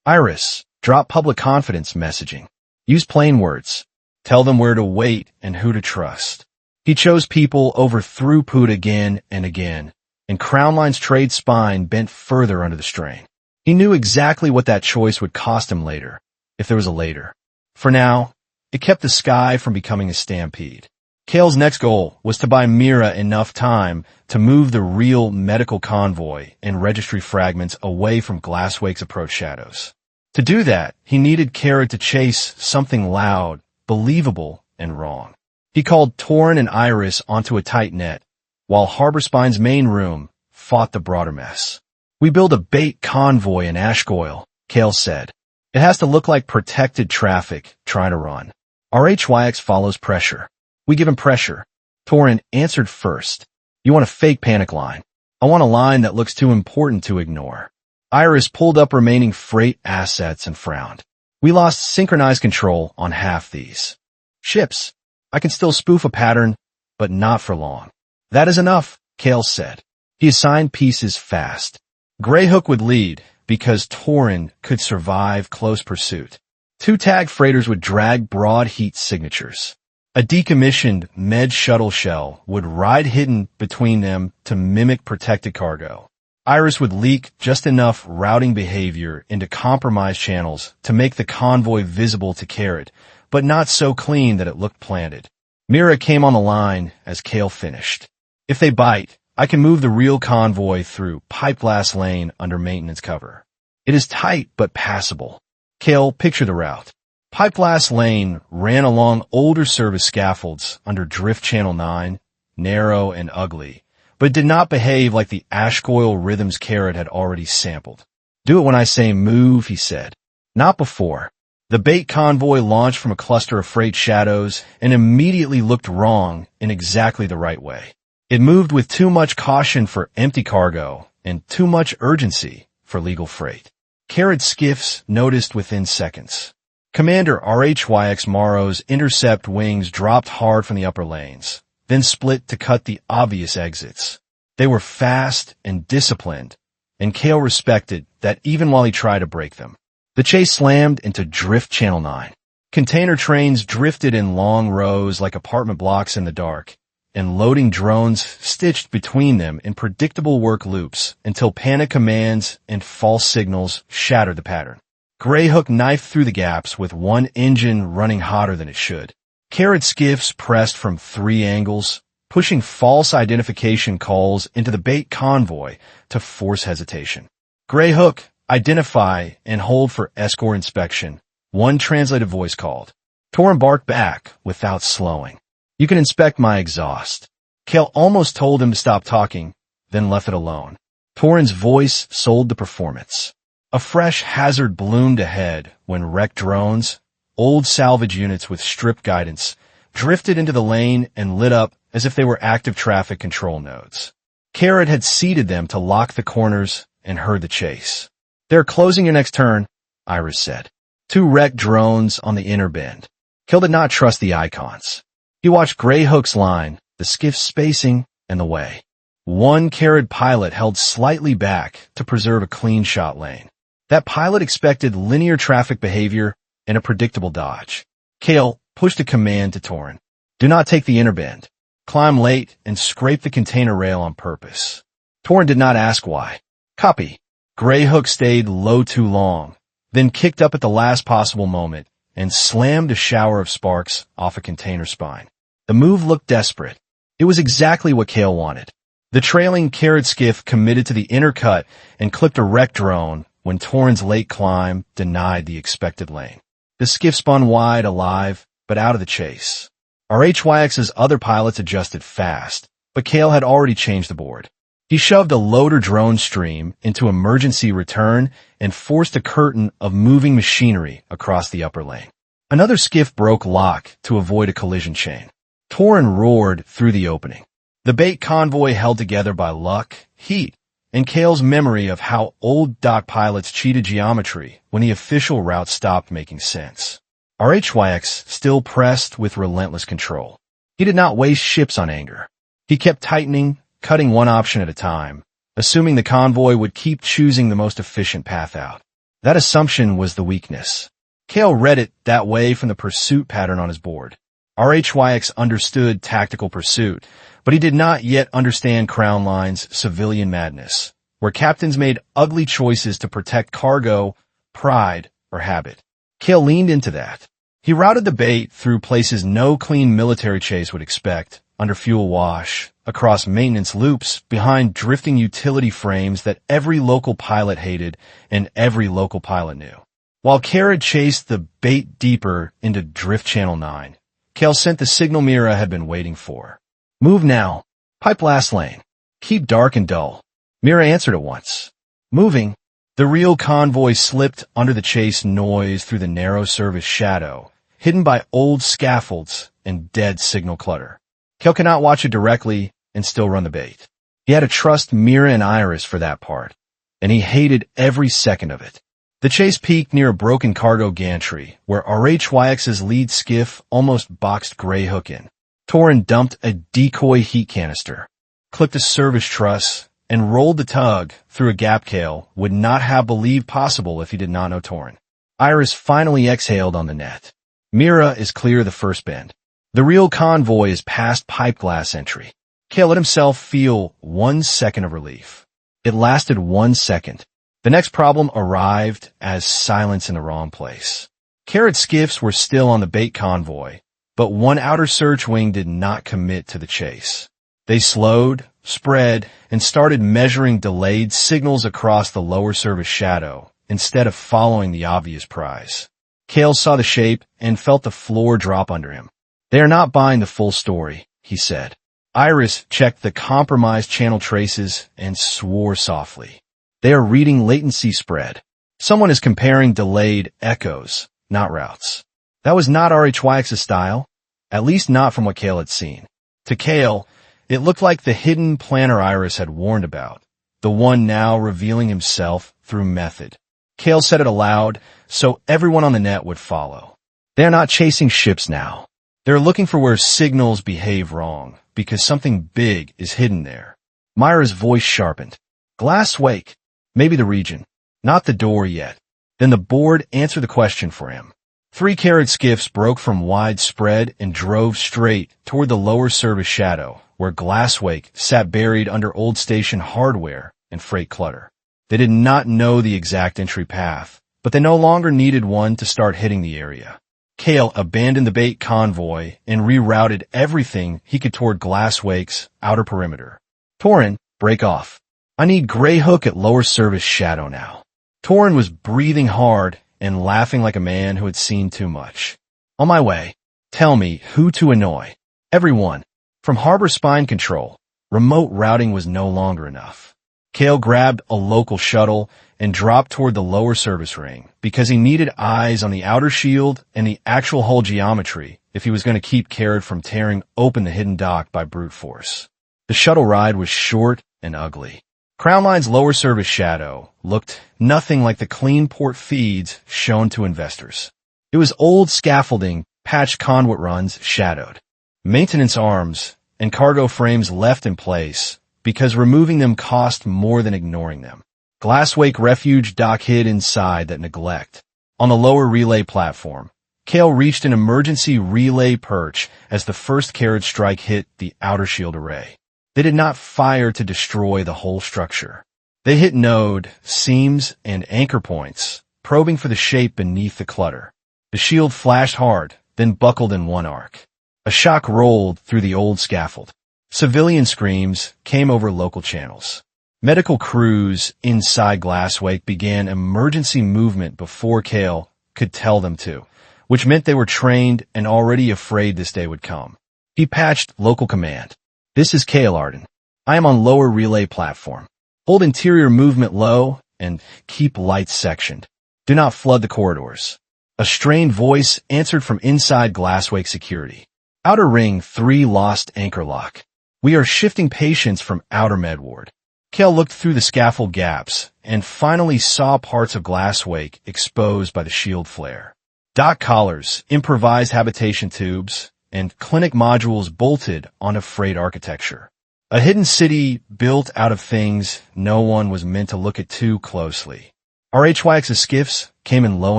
Iris, drop public confidence messaging. Use plain words. Tell them where to wait and who to trust. He chose people over throughput again and again, and Crown Line's trade spine bent further under the strain. He knew exactly what that choice would cost him later, if there was a later. For now, it kept the sky from becoming a stampede. Kael's next goal was to buy Mira enough time to move the real medical convoy and registry fragments away from Glasswake's approach shadows. To do that, he needed Kharad to chase something loud, believable, and wrong. He called Torin and Iris onto a tight net, while Harbor Spine's main room fought the broader mess. We build a bait convoy in Ashgoyle, Kael said. It has to look like protected traffic trying to run. Our HYX follows pressure. We give him pressure. Torin answered first. You want a fake panic line. I want a line that looks too important to ignore. Iris pulled up remaining freight assets and frowned. We lost synchronized control on half these. Ships. I can still spoof a pattern, but not for long. That is enough, Kael said. He assigned pieces fast. Greyhook would lead because Torin could survive close pursuit. 2 tag freighters would drag broad heat signatures. A decommissioned med shuttle shell would ride hidden between them to mimic protected cargo. Iris would leak just enough routing behavior into compromised channels to make the convoy visible to Kharad, but not so clean that it looked planted. Mira came on the line as Kael finished. If they bite, I can move the real convoy through pipe glass lane under maintenance cover. It is tight but passable. Kael, picture the route. Pipe glass lane ran along older service scaffolds under Drift Channel 9, narrow and ugly, but did not behave like the Ashgoyle rhythms Kharad had already sampled. Do it when I say move, he said. Not before. The bait convoy launched from a cluster of freight shadows and immediately looked wrong in exactly the right way. It moved with too much caution for empty cargo and too much urgency for legal freight. Kharad skiffs noticed within seconds. Commander RHYX Morrow's intercept wings dropped hard from the upper lanes, then split to cut the obvious exits. They were fast and disciplined, and Kael respected that even while he tried to break them. The chase slammed into Drift Channel 9. Container trains drifted in long rows like apartment blocks in the dark, and loading drones stitched between them in predictable work loops until panic commands and false signals shattered the pattern. Greyhook knifed through the gaps with one engine running hotter than it should. Kharad skiffs pressed from 3 angles, pushing false identification calls into the bait convoy to force hesitation. Gray Hook, identify and hold for escort inspection, one translated voice called. Torin barked back without slowing. You can inspect my exhaust. Kael almost told him to stop talking, then left it alone. Torin's voice sold the performance. A fresh hazard bloomed ahead when wrecked drones, old salvage units with strip guidance, drifted into the lane and lit up as if they were active traffic control nodes. Kharad had seeded them to lock the corners and heard the chase. They're closing your next turn, Iris said. 2 wrecked drones on the inner bend. Kael did not trust the icons. He watched Gray Hook's line, the skiff's spacing, and the way. One Kharad pilot held slightly back to preserve a clean shot lane. That pilot expected linear traffic behavior and a predictable dodge. Kael pushed a command to Torin. Do not take the inner bend. Climb late and scrape the container rail on purpose. Torin did not ask why. Copy. Gray Hook stayed low too long, then kicked up at the last possible moment and slammed a shower of sparks off a container spine. The move looked desperate. It was exactly what Kael wanted. The trailing Kharad skiff committed to the inner cut and clipped a wrecked drone when Torin's late climb denied the expected lane. The skiff spun wide, alive, but out of the chase. RHYX's other pilots adjusted fast, but Kael had already changed the board. He shoved a loader drone stream into emergency return and forced a curtain of moving machinery across the upper lane. Another skiff broke lock to avoid a collision chain. Torin roared through the opening. The bait convoy held together by luck, heat, and Kael's memory of how old dock pilots cheated geometry when the official route stopped making sense. RHYX still pressed with relentless control. He did not waste ships on anger. He kept tightening, cutting one option at a time, assuming the convoy would keep choosing the most efficient path out. That assumption was the weakness. Kael read it that way from the pursuit pattern on his board. RHYX understood tactical pursuit, but he did not yet understand Crown Line's civilian madness, where captains made ugly choices to protect cargo, pride, or habit. Kael leaned into that. He routed the bait through places no clean military chase would expect, under fuel wash, across maintenance loops, behind drifting utility frames that every local pilot hated and every local pilot knew. While Kharad chased the bait deeper into Drift Channel 9, Kael sent the signal Mira had been waiting for. Move now. Pipe last lane. Keep dark and dull. Mira answered at once. Moving. The real convoy slipped under the chase noise through the narrow service shadow, hidden by old scaffolds and dead signal clutter. Kael could not watch it directly and still run the bait. He had to trust Mira and Iris for that part, and he hated every second of it. The chase peaked near a broken cargo gantry, where RHYX's lead skiff almost boxed Gray Hook in. Torin dumped a decoy heat canister, clipped a service truss, and rolled the tug through a gap Kael would not have believed possible if he did not know Torin. Iris finally exhaled on the net. Mira is clear of the first bend. The real convoy is past pipe glass entry. Kael let himself feel 1 second of relief. It lasted 1 second. The next problem arrived as silence in the wrong place. Kharad skiffs were still on the bait convoy, but one outer search wing did not commit to the chase. They slowed, spread, and started measuring delayed signals across the lower service shadow instead of following the obvious prize. Kael saw the shape and felt the floor drop under him. They are not buying the full story, he said. Iris checked the compromised channel traces and swore softly. They are reading latency spread. Someone is comparing delayed echoes, not routes. That was not RHYX's style, at least not from what Kael had seen. To Kael, it looked like the hidden planner Iris had warned about, the one now revealing himself through method. Kael said it aloud, so everyone on the net would follow. They are not chasing ships now. They're looking for where signals behave wrong, because something big is hidden there. Myra's voice sharpened. Glass wake. Maybe the region. Not the door yet. Then the board answered the question for him. 3 Kharad skiffs broke from wide spread and drove straight toward the lower service shadow, where Glasswake sat buried under old station hardware and freight clutter. They did not know the exact entry path, but they no longer needed one to start hitting the area. Kael abandoned the bait convoy and rerouted everything he could toward Glasswake's outer perimeter. Torin, break off. I need Greyhook at lower service shadow now. Torin was breathing hard and laughing like a man who had seen too much. On my way. Tell me who to annoy. Everyone. From harbor spine control, remote routing was no longer enough. Kael grabbed a local shuttle and dropped toward the lower service ring because he needed eyes on the outer shield and the actual hull geometry if he was going to keep Kharad from tearing open the hidden dock by brute force. The shuttle ride was short and ugly. Crown Line's lower service shadow looked nothing like the clean port feeds shown to investors. It was old scaffolding, patched conduit runs shadowed, maintenance arms, and cargo frames left in place because removing them cost more than ignoring them. Glasswake refuge dock hid inside that neglect. On the lower relay platform, Kael reached an emergency relay perch as the first Kharad strike hit the outer shield array. They did not fire to destroy the whole structure. They hit node, seams, and anchor points, probing for the shape beneath the clutter. The shield flashed hard, then buckled in one arc. A shock rolled through the old scaffold. Civilian screams came over local channels. Medical crews inside Glasswake began emergency movement before Kael could tell them to, which meant they were trained and already afraid this day would come. He patched local command. This is Kael Arden. I am on lower relay platform. Hold interior movement low and keep lights sectioned. Do not flood the corridors. A strained voice answered from inside Glasswake security. Outer ring 3 lost anchor lock. We are shifting patients from outer med ward. Kael looked through the scaffold gaps and finally saw parts of Glasswake exposed by the shield flare. Dock collars, improvised habitation tubes, and clinic modules bolted onto freight architecture. A hidden city built out of things no one was meant to look at too closely. RHYX's skiffs came in low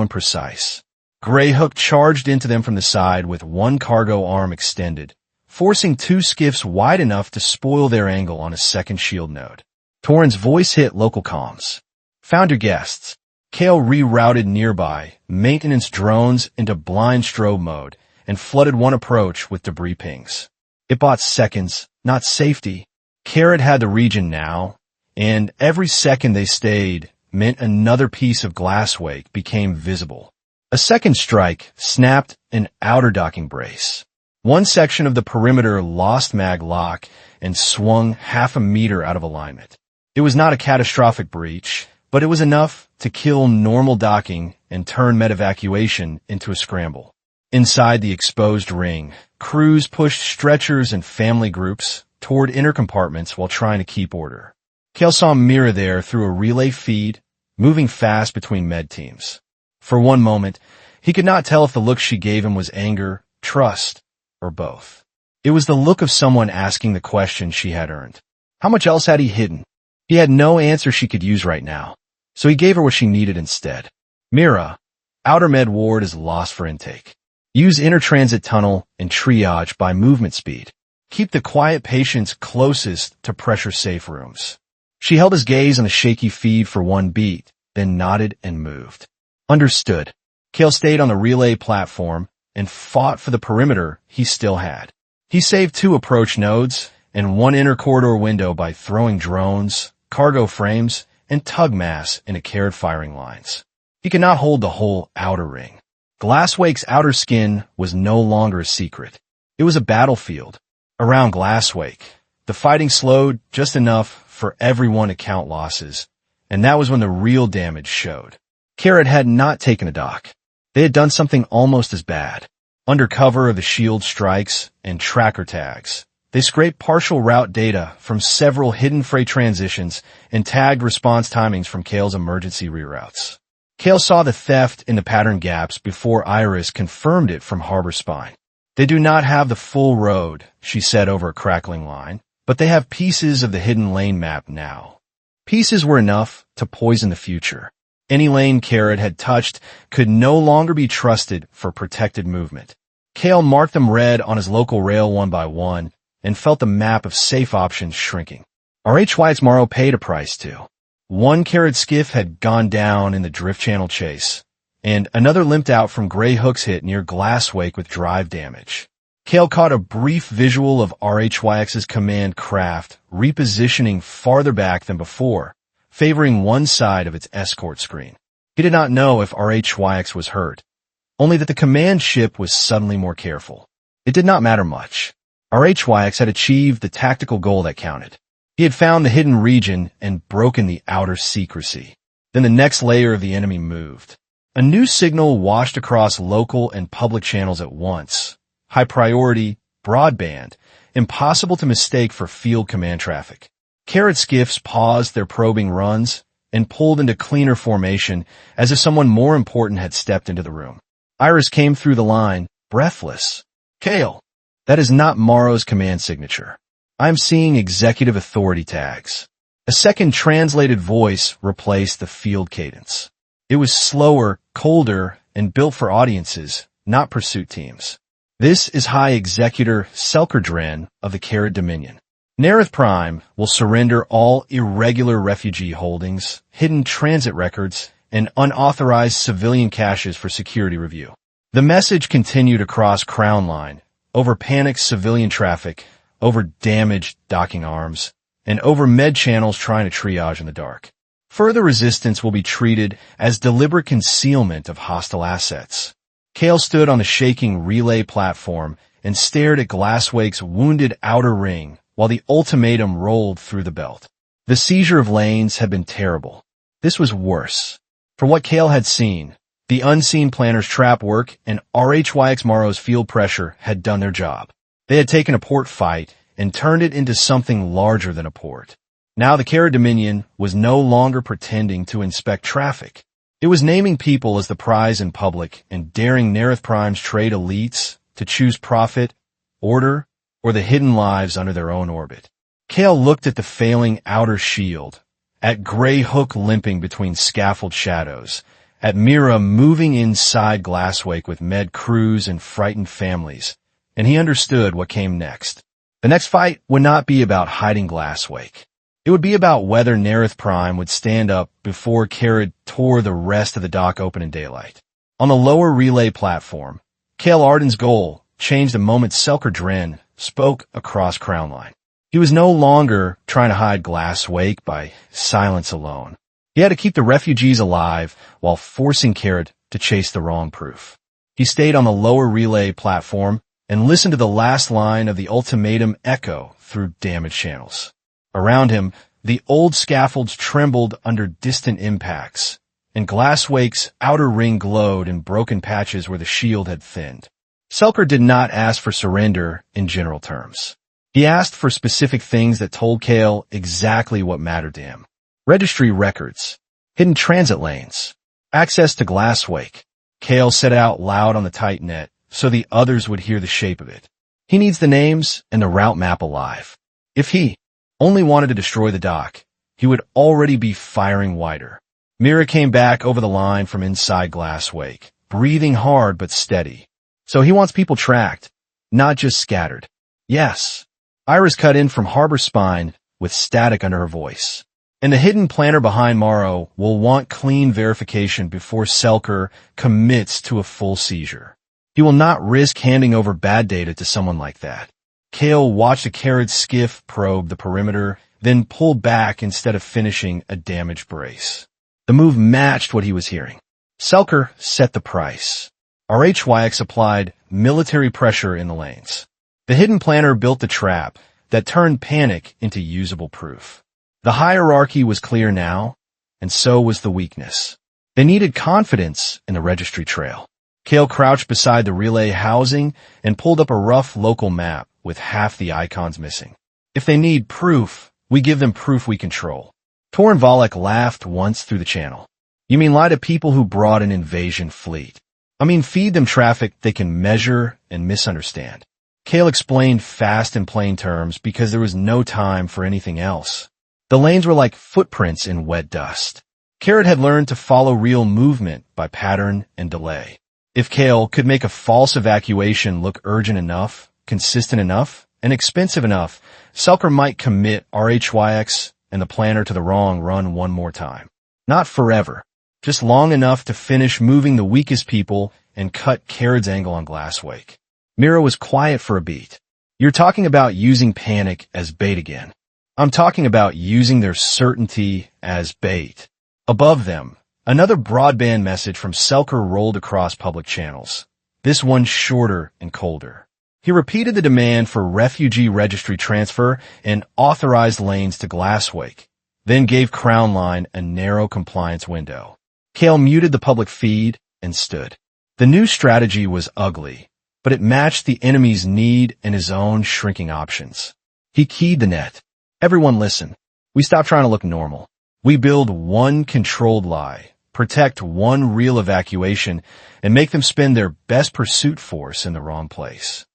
and precise. Greyhook charged into them from the side with one cargo arm extended, forcing 2 skiffs wide enough to spoil their angle on a second shield node. Torin's voice hit local comms. Found your guests. Kael rerouted nearby maintenance drones into blind strobe mode and flooded one approach with debris pings. It bought seconds, not safety. Kharad had the region now, and every second they stayed meant another piece of Glasswake became visible. A second strike snapped an outer docking brace. One section of the perimeter lost mag lock and swung half a meter out of alignment. It was not a catastrophic breach, but it was enough to kill normal docking and turn med evacuation into a scramble. Inside the exposed ring, crews pushed stretchers and family groups toward inner compartments while trying to keep order. Kael saw Mira there through a relay feed, moving fast between med teams. For one moment, he could not tell if the look she gave him was anger, trust, or both. It was the look of someone asking the question she had earned. How much else had he hidden? He had no answer she could use right now, so he gave her what she needed instead. Mira, outer med ward is lost for intake. Use inner transit tunnel and triage by movement speed. Keep the quiet patients closest to pressure-safe rooms. She held his gaze on the shaky feed for one beat, then nodded and moved. Understood. Kael stayed on the relay platform and fought for the perimeter he still had. He saved 2 approach nodes and 1 inner corridor window by throwing drones, cargo frames, and tug mass into Kharad firing lines. He could not hold the whole outer ring. Glasswake's outer skin was no longer a secret. It was a battlefield. Around Glasswake, the fighting slowed just enough for everyone to count losses, and that was when the real damage showed. Kharad had not taken a dock. They had done something almost as bad. Under cover of the shield strikes and tracker tags, they scraped partial route data from several hidden freight transitions and tagged response timings from Kael's emergency reroutes. Kael saw the theft in the pattern gaps before Iris confirmed it from Harbor Spine. They do not have the full road, she said over a crackling line, but they have pieces of the hidden lane map now. Pieces were enough to poison the future. Any lane Kharad had touched could no longer be trusted for protected movement. Kael marked them red on his local rail one by one and felt the map of safe options shrinking. RHYX Morrow paid a price too. 1 Kharad skiff had gone down in the drift channel chase, and another limped out from Grey Hook's hit near Glasswake with drive damage. Kael caught a brief visual of RHYX's command craft repositioning farther back than before, favoring one side of its escort screen. He did not know if RHYX was hurt, only that the command ship was suddenly more careful. It did not matter much. RHYX had achieved the tactical goal that counted. He had found the hidden region and broken the outer secrecy. Then the next layer of the enemy moved. A new signal washed across local and public channels at once. High priority, broadband, impossible to mistake for field command traffic. Kharad skiffs paused their probing runs and pulled into cleaner formation as if someone more important had stepped into the room. Iris came through the line, breathless. Kael, that is not Morrow's command signature. I'm seeing executive authority tags. A second translated voice replaced the field cadence. It was slower, colder, and built for audiences, not pursuit teams. This is High Executor Selkerdren of the Kharad Dominion. Nareth Prime will surrender all irregular refugee holdings, hidden transit records, and unauthorized civilian caches for security review. The message continued across Crown Line, over panicked civilian traffic, over damaged docking arms, and over med channels trying to triage in the dark. Further resistance will be treated as deliberate concealment of hostile assets. Kael stood on the shaking relay platform and stared at Glasswake's wounded outer ring while the ultimatum rolled through the belt. The seizure of lanes had been terrible. This was worse. For what Kael had seen, the unseen planner's trap work and RHYX Morrow's field pressure had done their job. They had taken a port fight and turned it into something larger than a port. Now the Kharad Dominion was no longer pretending to inspect traffic. It was naming people as the prize in public and daring Nareth Prime's trade elites to choose profit, order, or the hidden lives under their own orbit. Kael looked at the failing outer shield, at Grey Hook limping between scaffold shadows, at Mira moving inside Glasswake with med crews and frightened families, and he understood what came next. The next fight would not be about hiding Glasswake. It would be about whether Nareth Prime would stand up before Kharad tore the rest of the dock open in daylight. On the lower relay platform, Kael Arden's goal changed the moment Selkerdren spoke across Crown Line. He was no longer trying to hide Glasswake by silence alone. He had to keep the refugees alive while forcing Kharad to chase the wrong proof. He stayed on the lower relay platform and listened to the last line of the ultimatum echo through damaged channels. Around him, the old scaffolds trembled under distant impacts, and Glasswake's outer ring glowed in broken patches where the shield had thinned. Selker did not ask for surrender in general terms. He asked for specific things that told Kael exactly what mattered to him. Registry records, hidden transit lanes, access to Glasswake. Kael said it out loud on the tight net so the others would hear the shape of it. He needs the names and the route map alive. If he only wanted to destroy the dock, he would already be firing wider. Mira came back over the line from inside Glasswake, breathing hard but steady. So he wants people tracked, not just scattered. Yes. Iris cut in from Harbor Spine with static under her voice. And the hidden planner behind Morrow will want clean verification before Selker commits to a full seizure. He will not risk handing over bad data to someone like that. Kael watched a Kharad skiff probe the perimeter, then pull back instead of finishing a damaged brace. The move matched what he was hearing. Selker set the price. RHYX applied military pressure in the lanes. The hidden planner built the trap that turned panic into usable proof. The hierarchy was clear now, and so was the weakness. They needed confidence in the registry trail. Kael crouched beside the relay housing and pulled up a rough local map with half the icons missing. If they need proof, we give them proof we control. Torn Valek laughed once through the channel. You mean lie to people who brought an invasion fleet? I mean feed them traffic they can measure and misunderstand. Kael explained fast in plain terms because there was no time for anything else. The lanes were like footprints in wet dust. Kharad had learned to follow real movement by pattern and delay. If Kael could make a false evacuation look urgent enough, consistent enough, and expensive enough, Selker might commit RHYX and the planner to the wrong run one more time. Not forever, just long enough to finish moving the weakest people and cut Kharad's angle on Glasswake. Mira was quiet for a beat. You're talking about using panic as bait again. I'm talking about using their certainty as bait. Above them, another broadband message from Selker rolled across public channels. This one shorter and colder. He repeated the demand for refugee registry transfer and authorized lanes to Glasswake, then gave Crown Line a narrow compliance window. Kael muted the public feed and stood. The new strategy was ugly, but it matched the enemy's need and his own shrinking options. He keyed the net. Everyone listen. We stop trying to look normal. We build one controlled lie, protect one real evacuation, and make them spend their best pursuit force in the wrong place.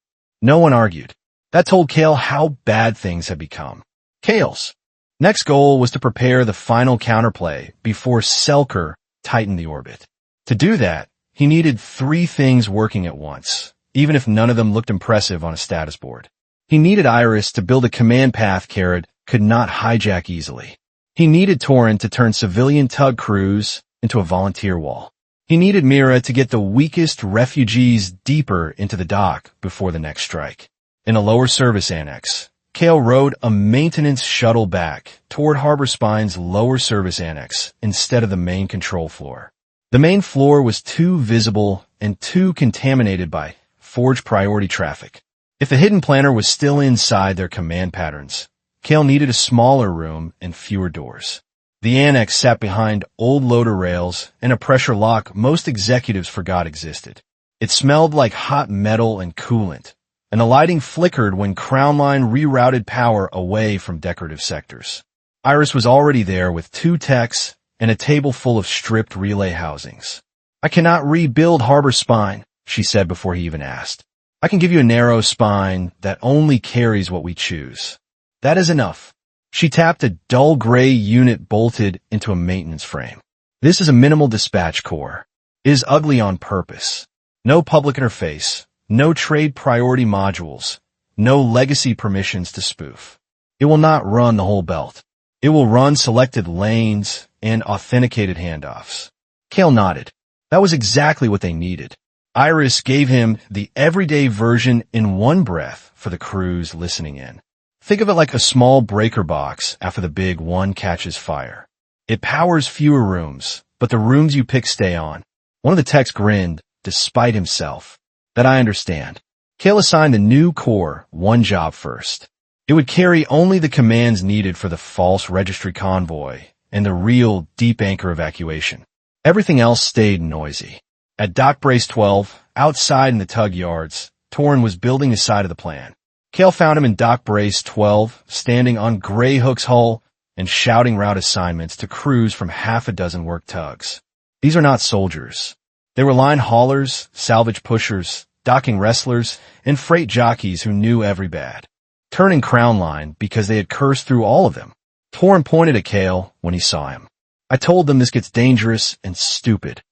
No one argued. That told Kael how bad things had become. Kael's next goal was to prepare the final counterplay before Selker tightened the orbit. To do that, he needed 3 things working at once, even if none of them looked impressive on a status board. He needed Iris to build a command path Kharad could not hijack easily. He needed Torin to turn civilian tug crews into a volunteer wall. He needed Mira to get the weakest refugees deeper into the dock before the next strike. In a lower service annex, Kael rode a maintenance shuttle back toward Harbor Spine's lower service annex instead of the main control floor. The main floor was too visible and too contaminated by forged priority traffic. If the hidden planner was still inside their command patterns, Kael needed a smaller room and fewer doors. The annex sat behind old loader rails and a pressure lock most executives forgot existed. It smelled like hot metal and coolant, and the lighting flickered when Crown Line rerouted power away from decorative sectors. Iris was already there with 2 techs and a table full of stripped relay housings. I cannot rebuild Harbor Spine, she said before he even asked. I can give you a narrow spine that only carries what we choose. That is enough. She tapped a dull gray unit bolted into a maintenance frame. This is a minimal dispatch core. It is ugly on purpose. No public interface, no trade priority modules, no legacy permissions to spoof. It will not run the whole belt. It will run selected lanes and authenticated handoffs. Kael nodded. That was exactly what they needed. Iris gave him the everyday version in one breath for the crews listening in. Think of it like a small breaker box after the big one catches fire. It powers fewer rooms, but the rooms you pick stay on. One of the techs grinned, despite himself. That I understand. Kael assigned the new core one job first. It would carry only the commands needed for the false registry convoy and the real deep anchor evacuation. Everything else stayed noisy. At Dock Brace 12, outside in the tug yards, Torin was building his side of the plan. Kael found him in Dock Brace 12, standing on Grey Hook's hull and shouting route assignments to crews from half a dozen work tugs. These are not soldiers. They were line haulers, salvage pushers, docking wrestlers, and freight jockeys who knew every bad. Turning Crown Line because they had cursed through all of them. Torin pointed at Kael when he saw him. I told them this gets dangerous and stupid.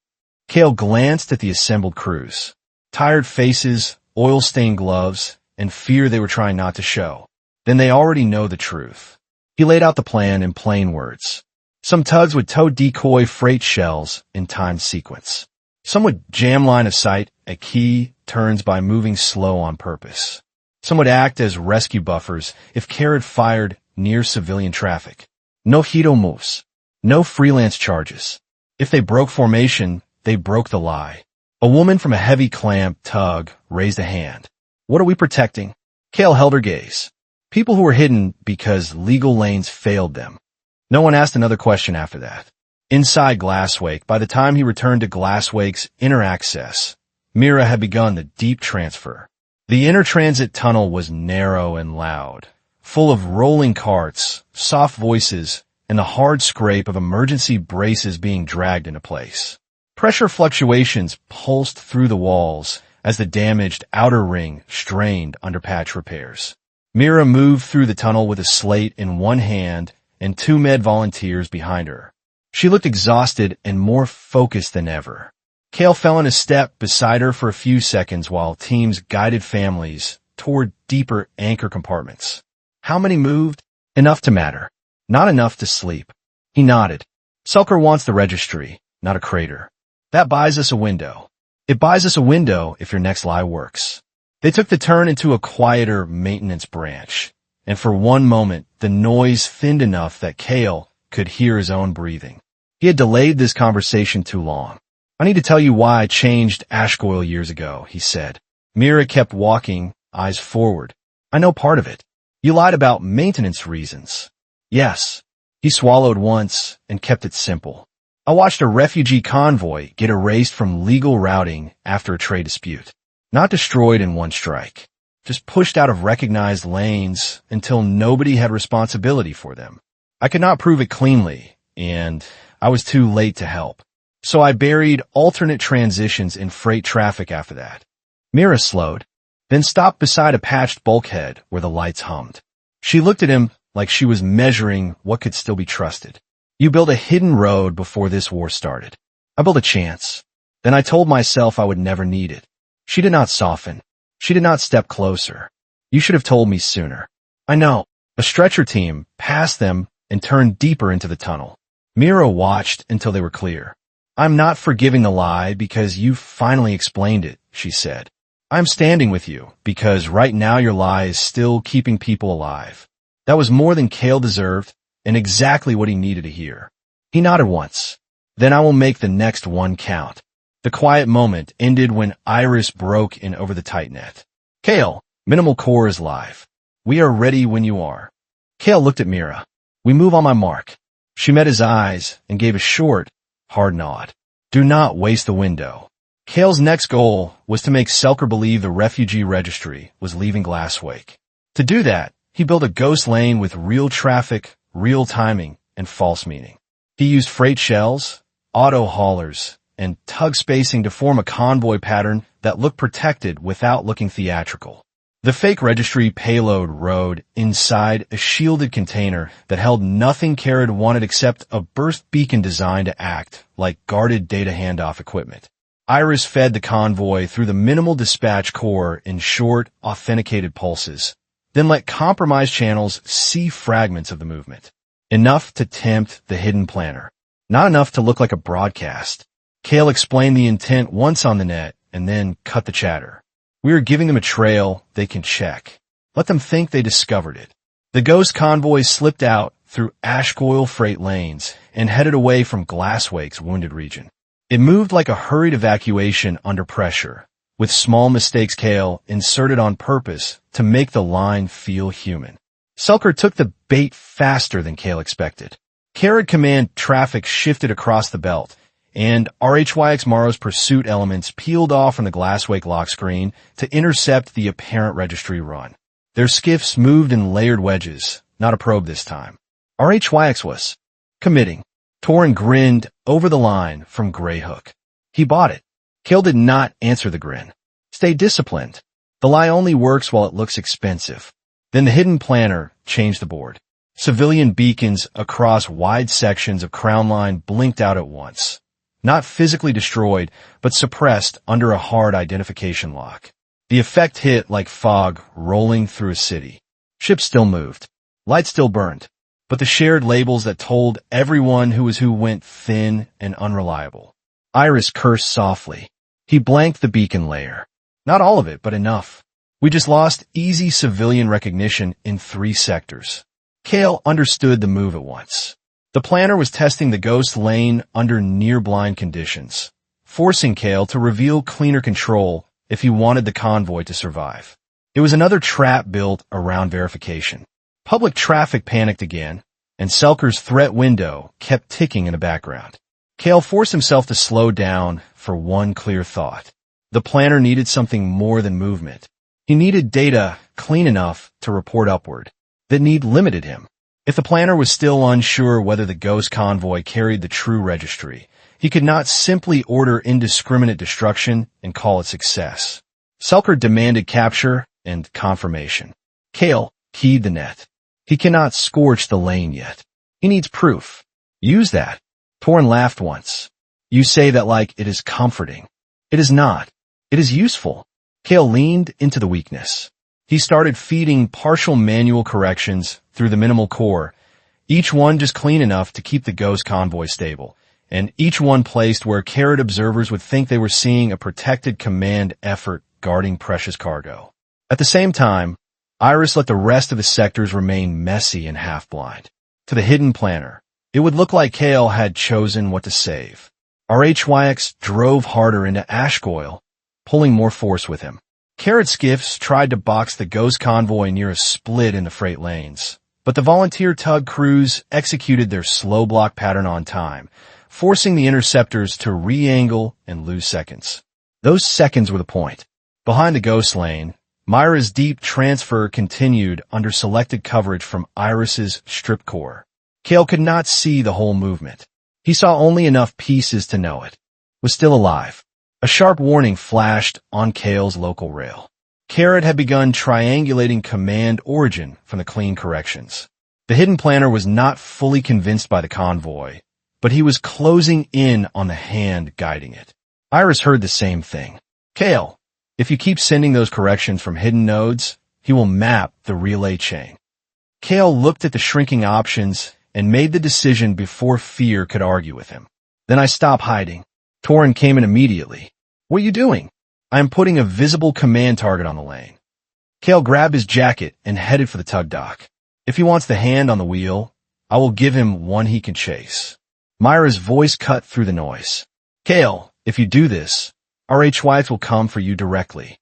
Kael glanced at the assembled crews. Tired faces, oil-stained gloves, and fear they were trying not to show. Then they already know the truth. He laid out the plan in plain words. Some tugs would tow decoy freight shells in timed sequence. Some would jam line of sight at key turns by moving slow on purpose. Some would act as rescue buffers if Kharad fired near civilian traffic. No hito moves. No freelance charges. If they broke formation, they broke the lie. A woman from a heavy clamp tug raised a hand. What are we protecting? Kael held her gaze. People who were hidden because legal lanes failed them. No one asked another question after that. Inside Glasswake, by the time he returned to Glasswake's inner access, Mira had begun the deep transfer. The inner transit tunnel was narrow and loud, full of rolling carts, soft voices, and the hard scrape of emergency braces being dragged into place. Pressure fluctuations pulsed through the walls as the damaged outer ring strained under patch repairs. Mira moved through the tunnel with a slate in one hand and 2 med volunteers behind her. She looked exhausted and more focused than ever. Kael fell in a step beside her for a few seconds while teams guided families toward deeper anchor compartments. How many moved? Enough to matter. Not enough to sleep. He nodded. Selker wants the registry. not a crater. That buys us a window. It buys us a window if your next lie works. They took the turn into a quieter maintenance branch, and for one moment, the noise thinned enough that Kael could hear his own breathing. He had delayed this conversation too long. I need to tell you why I changed Ashgoyle years ago, he said. Mira kept walking, eyes forward. I know part of it. You lied about maintenance reasons. Yes. He swallowed once and kept it simple. I watched a refugee convoy get erased from legal routing after a trade dispute. Not destroyed in one strike. Just pushed out of recognized lanes until nobody had responsibility for them. I could not prove it cleanly, and I was too late to help. So I buried alternate transitions in freight traffic after that. Mira slowed, then stopped beside a patched bulkhead where the lights hummed. She looked at him like she was measuring what could still be trusted. You built a hidden road before this war started. I built a chance. Then I told myself I would never need it. She did not soften. She did not step closer. You should have told me sooner. I know. A stretcher team passed them and turned deeper into the tunnel. Mira watched until they were clear. I'm not forgiving the lie because you finally explained it, she said. I'm standing with you because right now your lie is still keeping people alive. That was more than Kael deserved and exactly what he needed to hear. He nodded once. Then I will make the next one count. The quiet moment ended when Iris broke in over the tight net. Kael, minimal core is live. We are ready when you are. Kael looked at Mira. We move on my mark. She met his eyes and gave a short, hard nod. Do not waste the window. Kael's next goal was to make Selker believe the refugee registry was leaving Glasswake. To do that, he built a ghost lane with real traffic, real timing, and false meaning. He used freight shells, auto haulers, and tug spacing to form a convoy pattern that looked protected without looking theatrical. The fake registry payload rode inside a shielded container that held nothing Kharad wanted except a burst beacon designed to act like guarded data handoff equipment. Iris fed the convoy through the minimal dispatch core in short, authenticated pulses, then let compromised channels see fragments of the movement. Enough to tempt the hidden planner. Not enough to look like a broadcast. Kael explained the intent once on the net and then cut the chatter. We are giving them a trail they can check. Let them think they discovered it. The ghost convoy slipped out through Ashgoyle freight lanes and headed away from Glasswake's wounded region. It moved like a hurried evacuation under pressure, with small mistakes Kael inserted on purpose to make the line feel human. Selker took the bait faster than Kael expected. Kharad command traffic shifted across the belt, and RHYX Morrow's pursuit elements peeled off from the Glasswake lock screen to intercept the apparent registry run. Their skiffs moved in layered wedges, not a probe this time. RHYX was committing. Torrin grinned over the line from Greyhook. He bought it. Kael did not answer the grin. Stay disciplined. The lie only works while it looks expensive. Then the hidden planner changed the board. Civilian beacons across wide sections of Crown Line blinked out at once. Not physically destroyed, but suppressed under a hard identification lock. The effect hit like fog rolling through a city. Ships still moved. Lights still burned. But the shared labels that told everyone who was who went thin and unreliable. Iris cursed softly. He blanked the beacon layer. Not all of it, but enough. We just lost easy civilian recognition in 3 sectors. Kael understood the move at once. The planner was testing the ghost lane under near-blind conditions, forcing Kael to reveal cleaner control if he wanted the convoy to survive. It was another trap built around verification. Public traffic panicked again, and Selker's threat window kept ticking in the background. Kael forced himself to slow down for one clear thought. The planner needed something more than movement. He needed data clean enough to report upward. That need limited him. If the planner was still unsure whether the ghost convoy carried the true registry, he could not simply order indiscriminate destruction and call it success. Selker demanded capture and confirmation. Kael keyed the net. He cannot scorch the lane yet. He needs proof. Use that. Torrin laughed once. You say that like it is comforting. It is not. It is useful. Kael leaned into the weakness. He started feeding partial manual corrections through the minimal core, each one just clean enough to keep the ghost convoy stable, and each one placed where Kharad observers would think they were seeing a protected command effort guarding precious cargo. At the same time, Iris let the rest of the sectors remain messy and half-blind. To the hidden planner, it would look like Kael had chosen what to save. RHYX drove harder into Ashgoil, pulling more force with him. Kharad skiffs tried to box the ghost convoy near a split in the freight lanes, but the volunteer tug crews executed their slow block pattern on time, forcing the interceptors to re-angle and lose seconds. Those seconds were the point. Behind the ghost lane, Myra's deep transfer continued under selected coverage from Iris's strip core. Kael could not see the whole movement. He saw only enough pieces to know it was still alive. A sharp warning flashed on Kael's local rail. Kharad had begun triangulating command origin from the clean corrections. The hidden planner was not fully convinced by the convoy, but he was closing in on the hand guiding it. Iris heard the same thing. Kael, if you keep sending those corrections from hidden nodes, he will map the relay chain. Kael looked at the shrinking options and made the decision before fear could argue with him. Then I stopped hiding. Torin came in immediately. What are you doing? I am putting a visible command target on the lane. Kael grabbed his jacket and headed for the tug dock. If he wants the hand on the wheel, I will give him one he can chase. Myra's voice cut through the noise. Kael, if you do this, RHYX will come for you directly.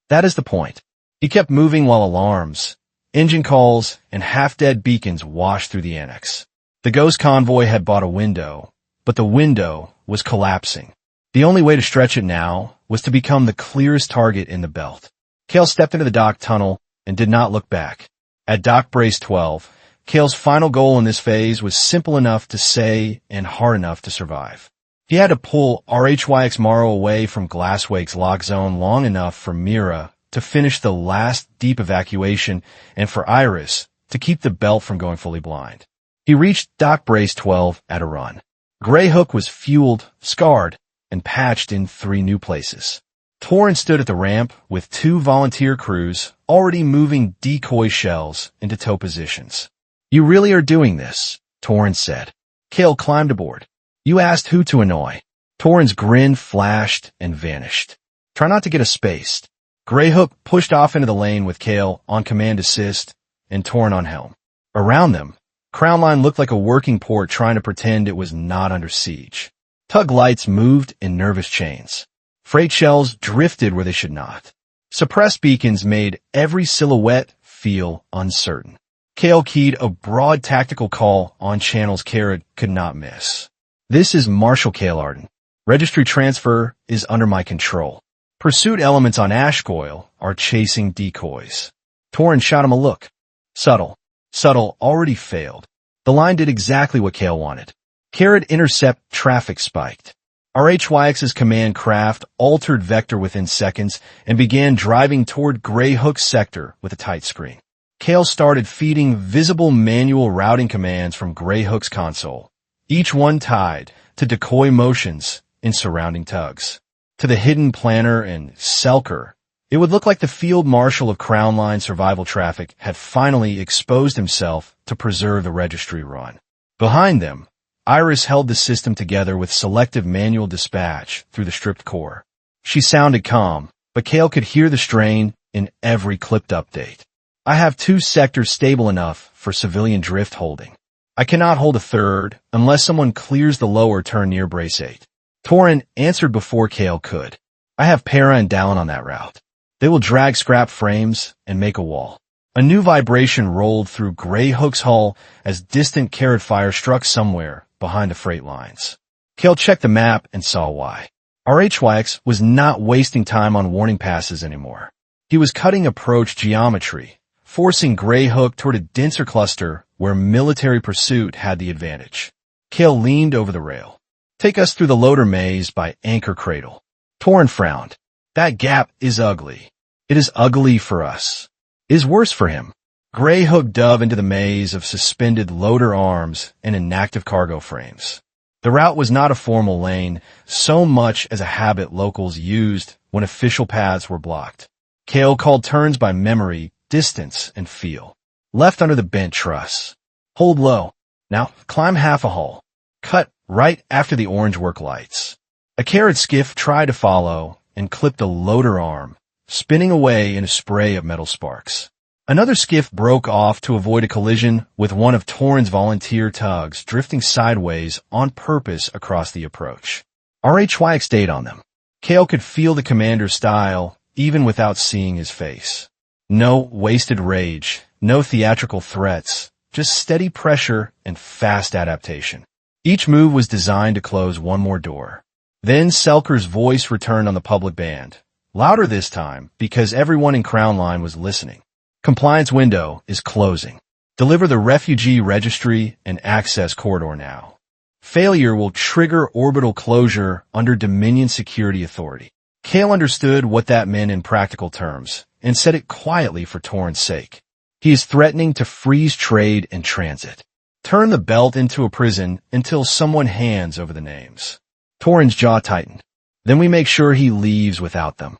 That is the point. He kept moving while alarms, engine calls, and half-dead beacons washed through the annex. The ghost convoy had bought a window, but the window was collapsing. The only way to stretch it now was to become the clearest target in the belt. Kael stepped into the dock tunnel and did not look back. At dock brace 12, Kael's final goal in this phase was simple enough to say and hard enough to survive. He had to pull RHYX Morrow away from Glasswake's lock zone long enough for Mira to finish the last deep evacuation and for Iris to keep the belt from going fully blind. He reached dock brace 12 at a run. Greyhook was fueled, scarred, and patched in 3 new places. Torin stood at the ramp with 2 volunteer crews already moving decoy shells into tow positions. You really are doing this, Torin said. Kael climbed aboard. You asked who to annoy. Torin's grin flashed and vanished. Try not to get us spaced. Greyhook pushed off into the lane with Kael on command assist and Torin on helm. Around them, Crown Line looked like a working port trying to pretend it was not under siege. Tug lights moved in nervous chains. Freight shells drifted where they should not. Suppressed beacons made every silhouette feel uncertain. Kael keyed a broad tactical call on channels Kharad could not miss. This is Marshal Kael Arden. Registry transfer is under my control. Pursuit elements on Ashgoil are chasing decoys. Torin shot him a look. Subtle. Subtle already failed. The line did exactly what Kael wanted. Kharad intercept traffic spiked. RHYX's command craft altered vector within seconds and began driving toward Greyhook's sector with a tight screen. Kael started feeding visible manual routing commands from Greyhook's console, each one tied to decoy motions in surrounding tugs. To the hidden planner and Selker, it would look like the field marshal of Crown Line survival traffic had finally exposed himself to preserve the registry run. Behind them, Iris held the system together with selective manual dispatch through the stripped core. She sounded calm, but Kael could hear the strain in every clipped update. I have 2 sectors stable enough for civilian drift holding. I cannot hold a third unless someone clears the lower turn near brace 8. Torin answered before Kael could. I have Para and Dallin on that route. They will drag scrap frames and make a wall. A new vibration rolled through Greyhook's hull as distant Kharad fire struck somewhere behind the freight lines. Kael checked the map and saw why. RHYX was not wasting time on warning passes anymore. He was cutting approach geometry, forcing Greyhook toward a denser cluster where military pursuit had the advantage. Kael leaned over the rail. Take us through the loader maze by Anchor Cradle. Torin frowned. That gap is ugly. It is ugly for us. It is worse for him. Greyhook dove into the maze of suspended loader arms and inactive cargo frames. The route was not a formal lane, so much as a habit locals used when official paths were blocked. Kael called turns by memory, distance, and feel. Left under the bent truss. Hold low. Now climb half a hull. Cut right after the orange work lights. A Kharad skiff tried to follow and clipped the loader arm, spinning away in a spray of metal sparks. Another skiff broke off to avoid a collision with one of Torren's volunteer tugs drifting sideways on purpose across the approach. RHYX stayed on them. Kael could feel the commander's style even without seeing his face. No wasted rage, no theatrical threats, just steady pressure and fast adaptation. Each move was designed to close one more door. Then Selker's voice returned on the public band, louder this time because everyone in Crown Line was listening. Compliance window is closing. Deliver the refugee registry and access corridor now. Failure will trigger orbital closure under Dominion Security Authority. Kael understood what that meant in practical terms and said it quietly for Torren's sake. He is threatening to freeze trade and transit. Turn the belt into a prison until someone hands over the names. Torren's jaw tightened. Then we make sure he leaves without them.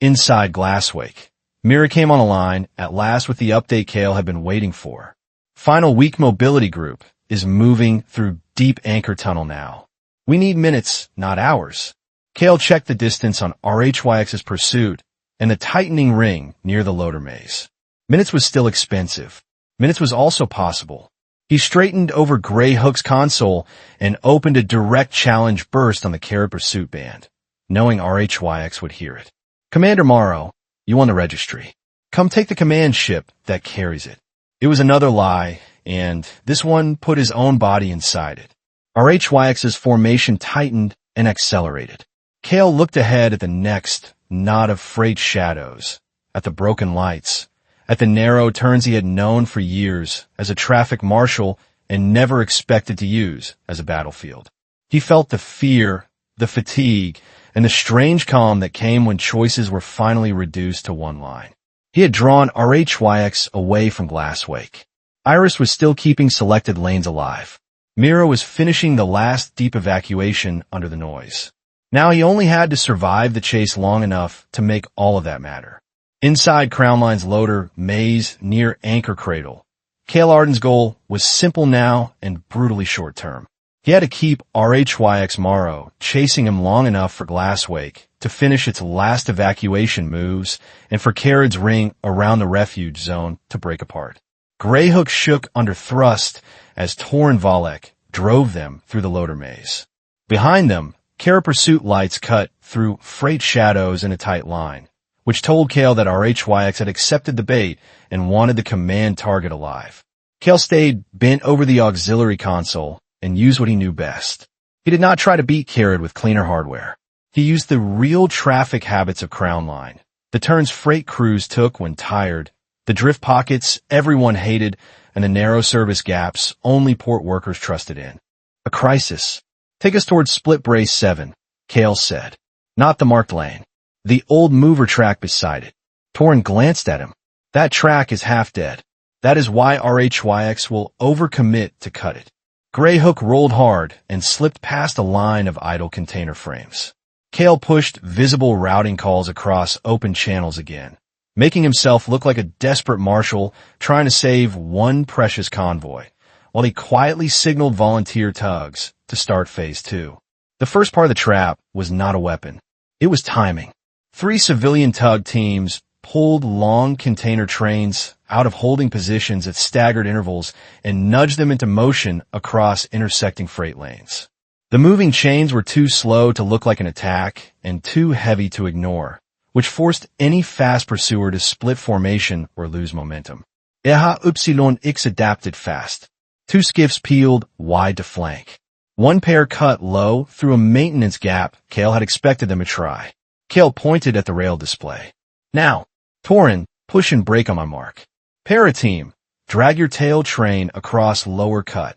Inside Glasswake, Mira came on a line, at last with the update Kael had been waiting for. Final weak mobility group is moving through deep anchor tunnel now. We need minutes, not hours. Kael checked the distance on RHYX's pursuit and the tightening ring near the loader maze. Minutes was still expensive. Minutes was also possible. He straightened over Greyhook's console and opened a direct challenge burst on the Kharad pursuit band, knowing RHYX would hear it. Commander Morrow, you on the registry. Come take the command ship that carries it. It was another lie, and this one put his own body inside it. RHYX's formation tightened and accelerated. Kael looked ahead at the next knot of freight shadows, at the broken lights, at the narrow turns he had known for years as a traffic marshal and never expected to use as a battlefield. He felt the fear, the fatigue, and the strange calm that came when choices were finally reduced to one line. He had drawn RHYX away from Glasswake. Iris was still keeping selected lanes alive. Mira was finishing the last deep evacuation under the noise. Now he only had to survive the chase long enough to make all of that matter. Inside Crown Line's loader maze near Anchor Cradle, Kael Arden's goal was simple now and brutally short-term. He had to keep RHYX Morrow chasing him long enough for Glasswake to finish its last evacuation moves and for Kharad's ring around the refuge zone to break apart. Greyhook shook under thrust as Torren Valek drove them through the loader maze. Behind them, Kharad pursuit lights cut through freight shadows in a tight line, which told Kael that RHYX had accepted the bait and wanted the command target alive. Kael stayed bent over the auxiliary console and used what he knew best. He did not try to beat Kharad with cleaner hardware. He used the real traffic habits of Crown Line, the turns freight crews took when tired, the drift pockets everyone hated, and the narrow service gaps only port workers trusted in. A crisis. Take us towards Split Brace 7, Kael said. Not the marked lane. The old mover track beside it. Torren glanced at him. That track is half dead. That is why RHYX will overcommit to cut it. Greyhook rolled hard and slipped past a line of idle container frames. Kael pushed visible routing calls across open channels again, making himself look like a desperate marshal trying to save one precious convoy, while he quietly signaled volunteer tugs to start Phase 2. The first part of the trap was not a weapon. It was timing. 3 civilian tug teams pulled long container trains out of holding positions at staggered intervals and nudged them into motion across intersecting freight lanes. The moving chains were too slow to look like an attack and too heavy to ignore, which forced any fast pursuer to split formation or lose momentum. YX adapted fast. 2 skiffs peeled wide to flank. 1 pair cut low through a maintenance gap Kael had expected them to try. Kael pointed at the rail display. Now, Torren, push and brake on my mark. Parateam, drag your tail train across lower cut.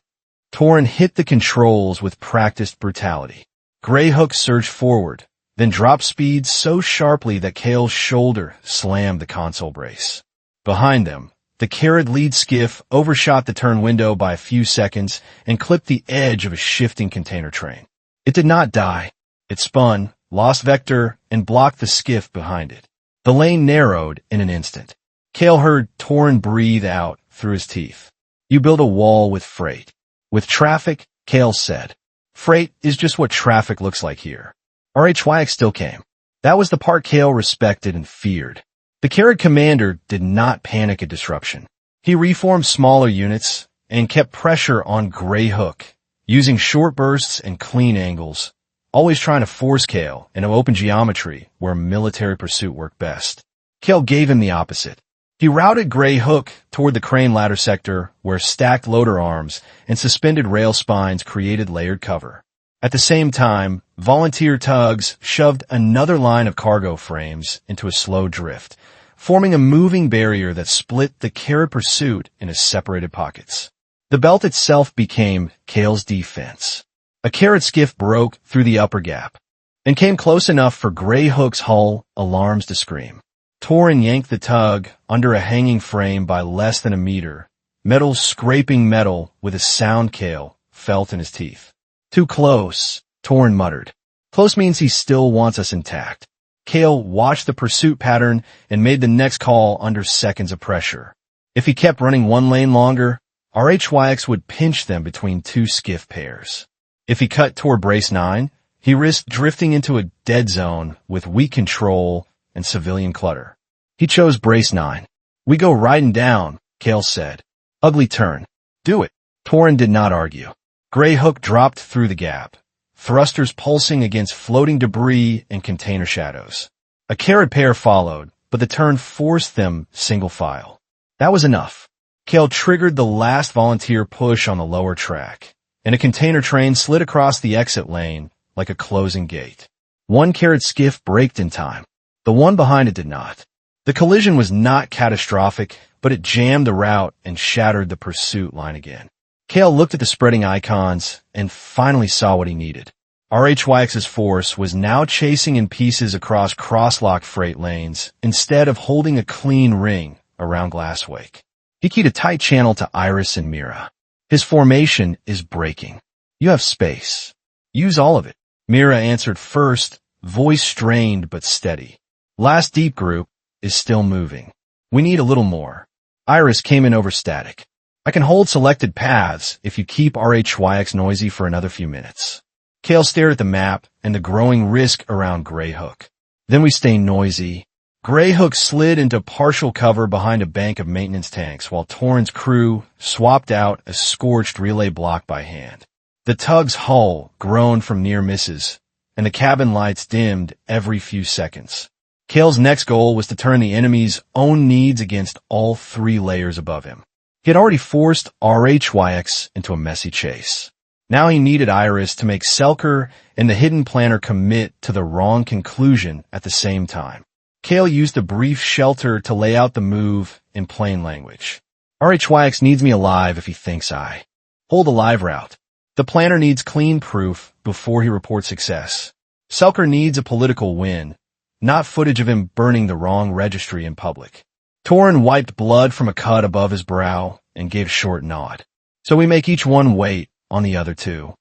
Torren hit the controls with practiced brutality. Greyhook surged forward, then dropped speed so sharply that Kael's shoulder slammed the console brace. Behind them, the Kharad lead skiff overshot the turn window by a few seconds and clipped the edge of a shifting container train. It did not die. It spun, lost vector, and blocked the skiff behind it. The lane narrowed in an instant. Kael heard Torren breathe out through his teeth. You build a wall with freight. With traffic, Kael said. Freight is just what traffic looks like here. RHYX still came. That was the part Kael respected and feared. The Kharad commander did not panic at disruption. He reformed smaller units and kept pressure on Grey Hook, using short bursts and clean angles, always trying to force Kael into open geometry where military pursuit worked best. Kael gave him the opposite. He routed Grey Hook toward the crane ladder sector where stacked loader arms and suspended rail spines created layered cover. At the same time, volunteer tugs shoved another line of cargo frames into a slow drift, forming a moving barrier that split the Kharad pursuit into separated pockets. The belt itself became Kael's defense. A Kharad skiff broke through the upper gap and came close enough for Grey Hook's hull alarms to scream. Torin yanked the tug under a hanging frame by less than a meter, metal scraping metal with a sound Kael felt in his teeth. Too close, Torin muttered. Close means he still wants us intact. Kael watched the pursuit pattern and made the next call under seconds of pressure. If he kept running one lane longer, RHYX would pinch them between two skiff pairs. If he cut toward Brace 9, he risked drifting into a dead zone with weak control and civilian clutter. He chose Brace 9. We go riding down, Kael said. Ugly turn. Do it. Torin did not argue. Grey Hook dropped through the gap, thrusters pulsing against floating debris and container shadows. A Kharad pair followed, but the turn forced them single file. That was enough. Kael triggered the last volunteer push on the lower track, and a container train slid across the exit lane like a closing gate. One Kharad skiff braked in time. The one behind it did not. The collision was not catastrophic, but it jammed the route and shattered the pursuit line again. Kael looked at the spreading icons and finally saw what he needed. RHYX's force was now chasing in pieces across crosslock freight lanes instead of holding a clean ring around Glasswake. He keyed a tight channel to Iris and Mira. His formation is breaking. You have space. Use all of it. Mira answered first, voice strained but steady. Last deep group is still moving. We need a little more. Iris came in over static. I can hold selected paths if you keep RHYX noisy for another few minutes. Kael stared at the map and the growing risk around Grey Hook. Then we stay noisy. Grey Hook slid into partial cover behind a bank of maintenance tanks while Torin's crew swapped out a scorched relay block by hand. The tug's hull groaned from near misses, and the cabin lights dimmed every few seconds. Kael's next goal was to turn the enemy's own needs against all three layers above him. He had already forced RHYX into a messy chase. Now he needed Iris to make Selker and the hidden planner commit to the wrong conclusion at the same time. Kael used a brief shelter to lay out the move in plain language. RHYX needs me alive if he thinks I hold a live route. The planner needs clean proof before he reports success. Selker needs a political win, not footage of him burning the wrong registry in public. Torin wiped blood from a cut above his brow and gave a short nod. So we make each one wait on the other two.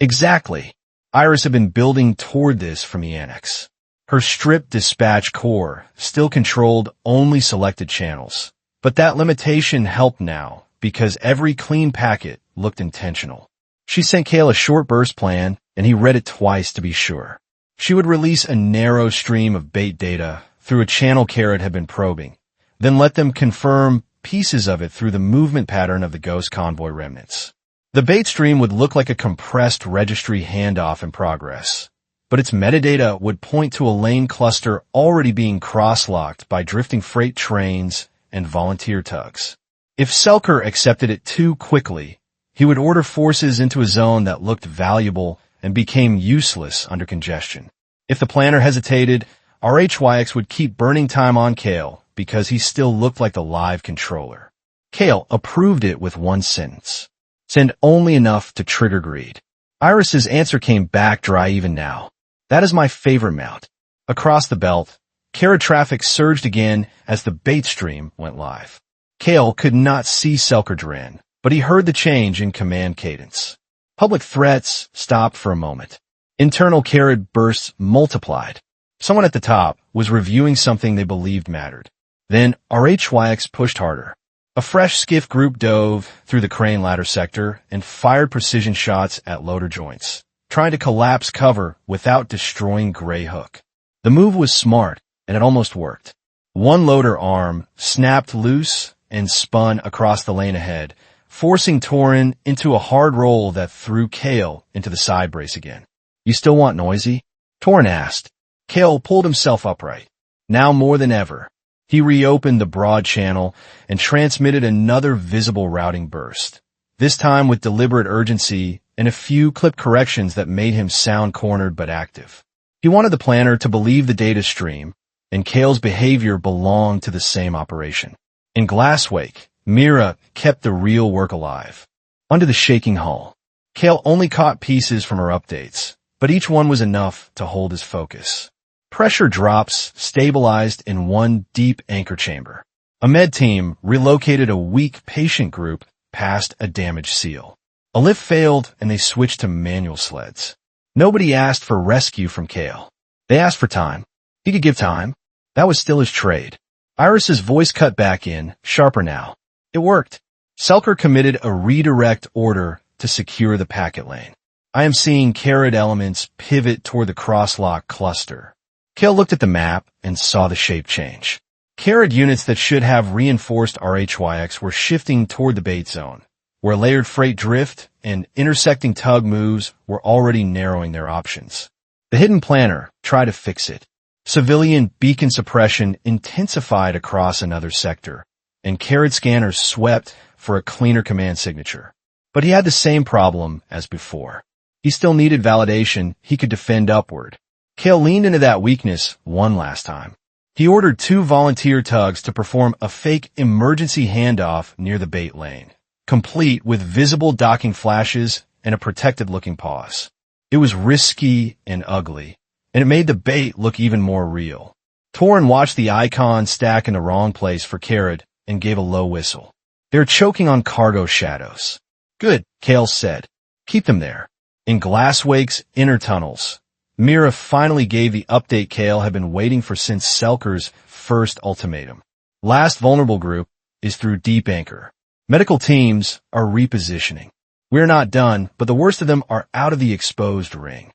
Exactly. Iris had been building toward this from the annex. Her stripped dispatch core still controlled only selected channels. But that limitation helped now because every clean packet looked intentional. She sent Kael a short burst plan, and he read it twice to be sure. She would release a narrow stream of bait data through a channel Kharad had been probing, then let them confirm pieces of it through the movement pattern of the ghost convoy remnants. The bait stream would look like a compressed registry handoff in progress, but its metadata would point to a lane cluster already being cross-locked by drifting freight trains and volunteer tugs. If Selker accepted it too quickly, he would order forces into a zone that looked valuable and became useless under congestion. If the planner hesitated, RHYX would keep burning time on Kael because he still looked like the live controller. Kael approved it with one sentence. Send only enough to trigger greed. Iris's answer came back dry even now. That is my favorite mount. Across the belt, Kharad traffic surged again as the bait stream went live. Kael could not see Selker Dren, but he heard the change in command cadence. Public threats stopped for a moment. Internal Kharad bursts multiplied. Someone at the top was reviewing something they believed mattered. Then RHYX pushed harder. A fresh skiff group dove through the crane ladder sector and fired precision shots at loader joints. trying to collapse cover without destroying Greyhook. The move was smart, and it almost worked. One loader arm snapped loose and spun across the lane ahead, forcing Torin into a hard roll that threw Kael into the side brace again. "You still want noisy?" Torin asked. Kael pulled himself upright. Now more than ever, he reopened the broad channel and transmitted another visible routing burst, this time with deliberate urgency and a few clip corrections that made him sound cornered but active. He wanted the planner to believe the data stream, and Kael's behavior belonged to the same operation. In Glasswake, Mira kept the real work alive. Under the shaking hull, Kael only caught pieces from her updates, but each one was enough to hold his focus. Pressure drops stabilized in one deep anchor chamber. A med team relocated a weak patient group past a damaged seal. A lift failed and they switched to manual sleds. Nobody asked for rescue from Kael. They asked for time. He could give time. That was still his trade. Iris's voice cut back in, sharper now. It worked. Selker committed a redirect order to secure the packet lane. I am seeing Kharad elements pivot toward the crosslock cluster. Kael looked at the map and saw the shape change. Kharad units that should have reinforced RHYX were shifting toward the bait zone, where layered freight drift and intersecting tug moves were already narrowing their options. The hidden planner tried to fix it. Civilian beacon suppression intensified across another sector, and Kharad scanners swept for a cleaner command signature. But he had the same problem as before. He still needed validation he could defend upward. Kael leaned into that weakness one last time. He ordered 2 volunteer tugs to perform a fake emergency handoff near the bait lane, complete with visible docking flashes and a protected-looking pause. It was risky and ugly, and it made the bait look even more real. Torin watched the icon stack in the wrong place for Kharad and gave a low whistle. "They're choking on cargo shadows." "Good," Kael said. "Keep them there." In Glasswake's inner tunnels, Mira finally gave the update Kael had been waiting for since Selker's first ultimatum. Last vulnerable group is through deep anchor. Medical teams are repositioning. We're not done, but the worst of them are out of the exposed ring.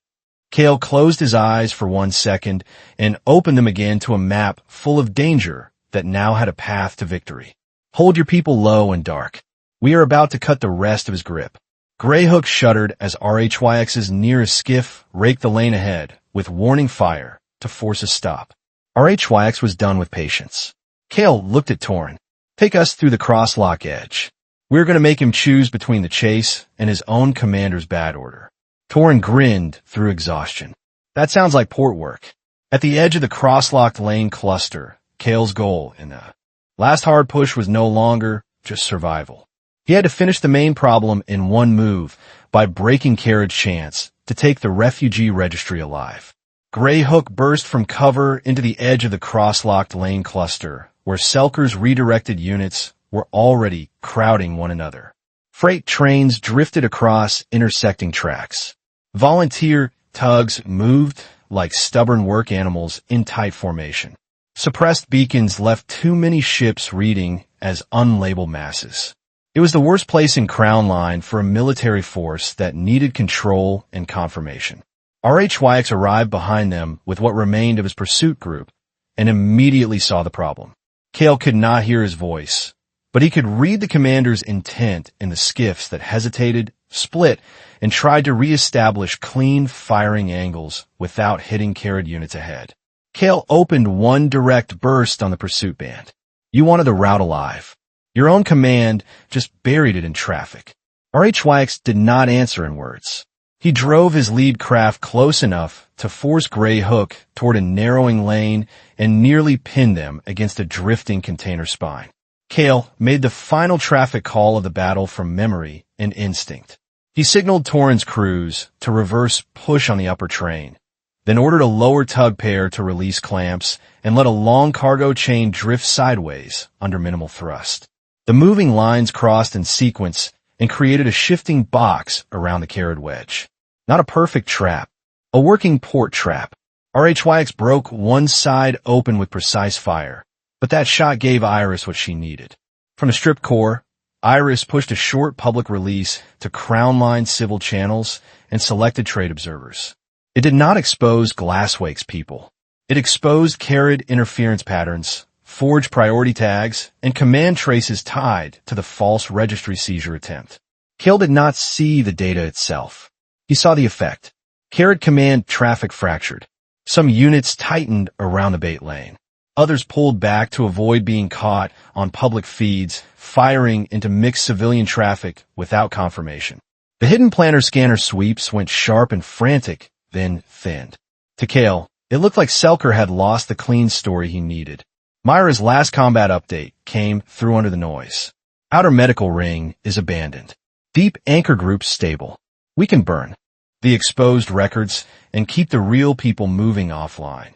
Kael closed his eyes for 1 second and opened them again to a map full of danger that now had a path to victory. "Hold your people low and dark. We are about to cut the rest of his grip." Greyhook shuddered as RHYX's nearest skiff raked the lane ahead with warning fire to force a stop. RHYX was done with patience. Kael looked at Torin. "Take us through the crosslock edge. We're going to make him choose between the chase and his own commander's bad order." Torin grinned through exhaustion. "That sounds like port work." At the edge of the crosslocked lane cluster, Kael's goal in the last hard push was no longer just survival. He had to finish the main problem in one move by breaking Kharad's chance to take the refugee registry alive. Greyhook burst from cover into the edge of the cross-locked lane cluster, where Selker's redirected units were already crowding one another. Freight trains drifted across intersecting tracks. Volunteer tugs moved like stubborn work animals in tight formation. Suppressed beacons left too many ships reading as unlabeled masses. It was the worst place in Crown Line for a military force that needed control and confirmation. RHYX arrived behind them with what remained of his pursuit group and immediately saw the problem. Kael could not hear his voice, but he could read the commander's intent in the skiffs that hesitated, split, and tried to reestablish clean firing angles without hitting Kharad units ahead. Kael opened one direct burst on the pursuit band. "You wanted the route alive. Your own command just buried it in traffic." RHYX did not answer in words. He drove his lead craft close enough to force Greyhook toward a narrowing lane and nearly pinned them against a drifting container spine. Kael made the final traffic call of the battle from memory and instinct. He signaled Torin's crews to reverse push on the upper train, then ordered a lower tug pair to release clamps and let a long cargo chain drift sideways under minimal thrust. The moving lines crossed in sequence and created a shifting box around the Kharad wedge. Not a perfect trap, a working port trap. RHYX broke one side open with precise fire, but that shot gave Iris what she needed. From the stripped core, Iris pushed a short public release to crown-line civil channels and selected trade observers. It did not expose Glasswake's people. It exposed Kharad interference patterns, forged priority tags, and command traces tied to the false registry seizure attempt. Kael did not see the data itself. He saw the effect. Kharad command traffic fractured. Some units tightened around the bait lane. Others pulled back to avoid being caught on public feeds, firing into mixed civilian traffic without confirmation. The hidden planner scanner sweeps went sharp and frantic, then thinned. To Kael, it looked like Selker had lost the clean story he needed. Myra's last combat update came through under the noise. Outer medical ring is abandoned. Deep anchor groups stable. We can burn the exposed records and keep the real people moving offline.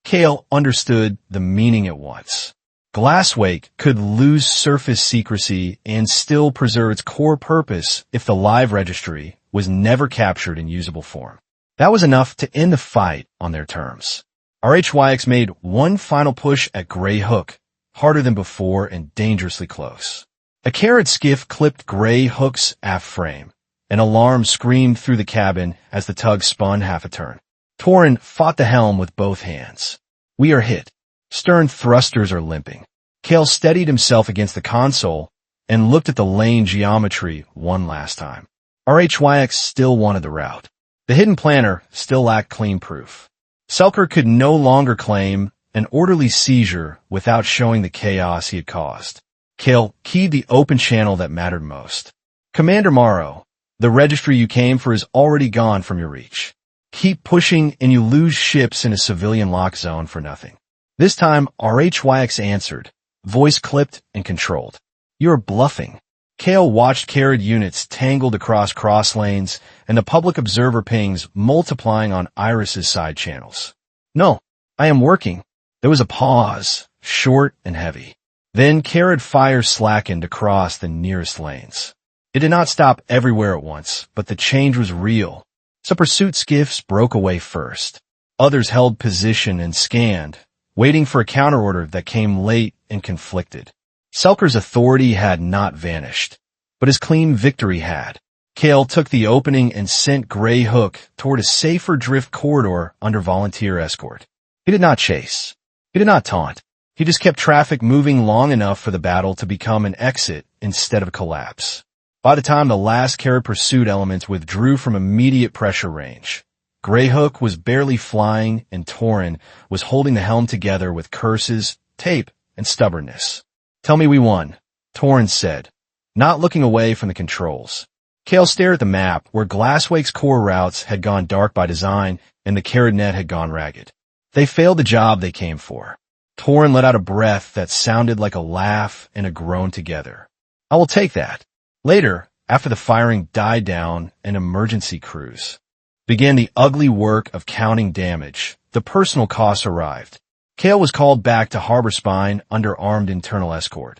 Kael understood the meaning at once. Glasswake could lose surface secrecy and still preserve its core purpose if the live registry was never captured in usable form. That was enough to end the fight on their terms. RHYX made one final push at Grey Hook, harder than before and dangerously close. A Kharad skiff clipped Grey Hook's aft frame. An alarm screamed through the cabin as the tug spun half a turn. Torin fought the helm with both hands. We are hit. Stern thrusters are limping. Kael steadied himself against the console and looked at the lane geometry one last time. RHYX still wanted the route. The hidden planner still lacked clean proof. Selker could no longer claim an orderly seizure without showing the chaos he had caused. Kael keyed the open channel that mattered most. Commander Morrow, the registry you came for is already gone from your reach. Keep pushing and you lose ships in a civilian lock zone for nothing. This time, RHYX answered, voice clipped and controlled. You're bluffing. Kael watched Kharad units tangled across cross lanes and the public observer pings multiplying on Iris's side channels. No, I am working. There was a pause, short and heavy. Then Kharad fire slackened across the nearest lanes. It did not stop everywhere at once, but the change was real. Some pursuit skiffs broke away first. Others held position and scanned, waiting for a counterorder that came late and conflicted. Selker's authority had not vanished, but his clean victory had. Kael took the opening and sent Grey Hook toward a safer drift corridor under volunteer escort. He did not chase. He did not taunt. He just kept traffic moving long enough for the battle to become an exit instead of a collapse. By the time the last Kharad pursuit elements withdrew from immediate pressure range, Grey Hook was barely flying and Torin was holding the helm together with curses, tape, and stubbornness. Tell me we won, Torin said, not looking away from the controls. Kael stared at the map where Glasswake's core routes had gone dark by design and the Kharad net had gone ragged. They failed the job they came for. Torin let out a breath that sounded like a laugh and a groan together. I will take that. Later, after the firing died down, an emergency cruise began the ugly work of counting damage. The personal costs arrived. Kael was called back to Harbor Spine under armed internal escort.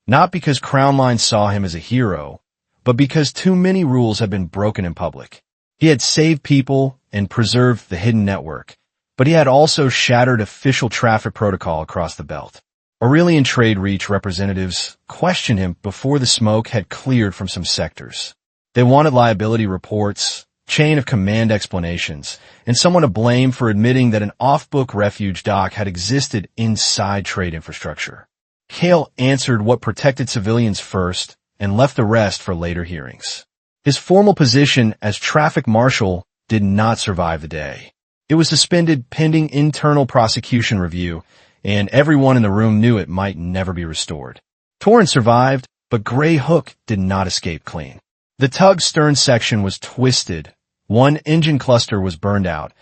Not because Crown Line saw him as a hero, but because too many rules had been broken in public. He had saved people and preserved the hidden network, but he had also shattered official traffic protocol across the belt. Aurelian Trade Reach representatives questioned him before the smoke had cleared from some sectors. They wanted liability reports, chain of command explanations, and someone to blame for admitting that an off-book refuge dock had existed inside trade infrastructure. Kael answered what protected civilians first and left the rest for later hearings. His formal position as traffic marshal did not survive the day. It was suspended pending internal prosecution review, and everyone in the room knew it might never be restored. Torin survived, but Grey Hook did not escape clean. The tug's stern section was twisted, one engine cluster was burned out,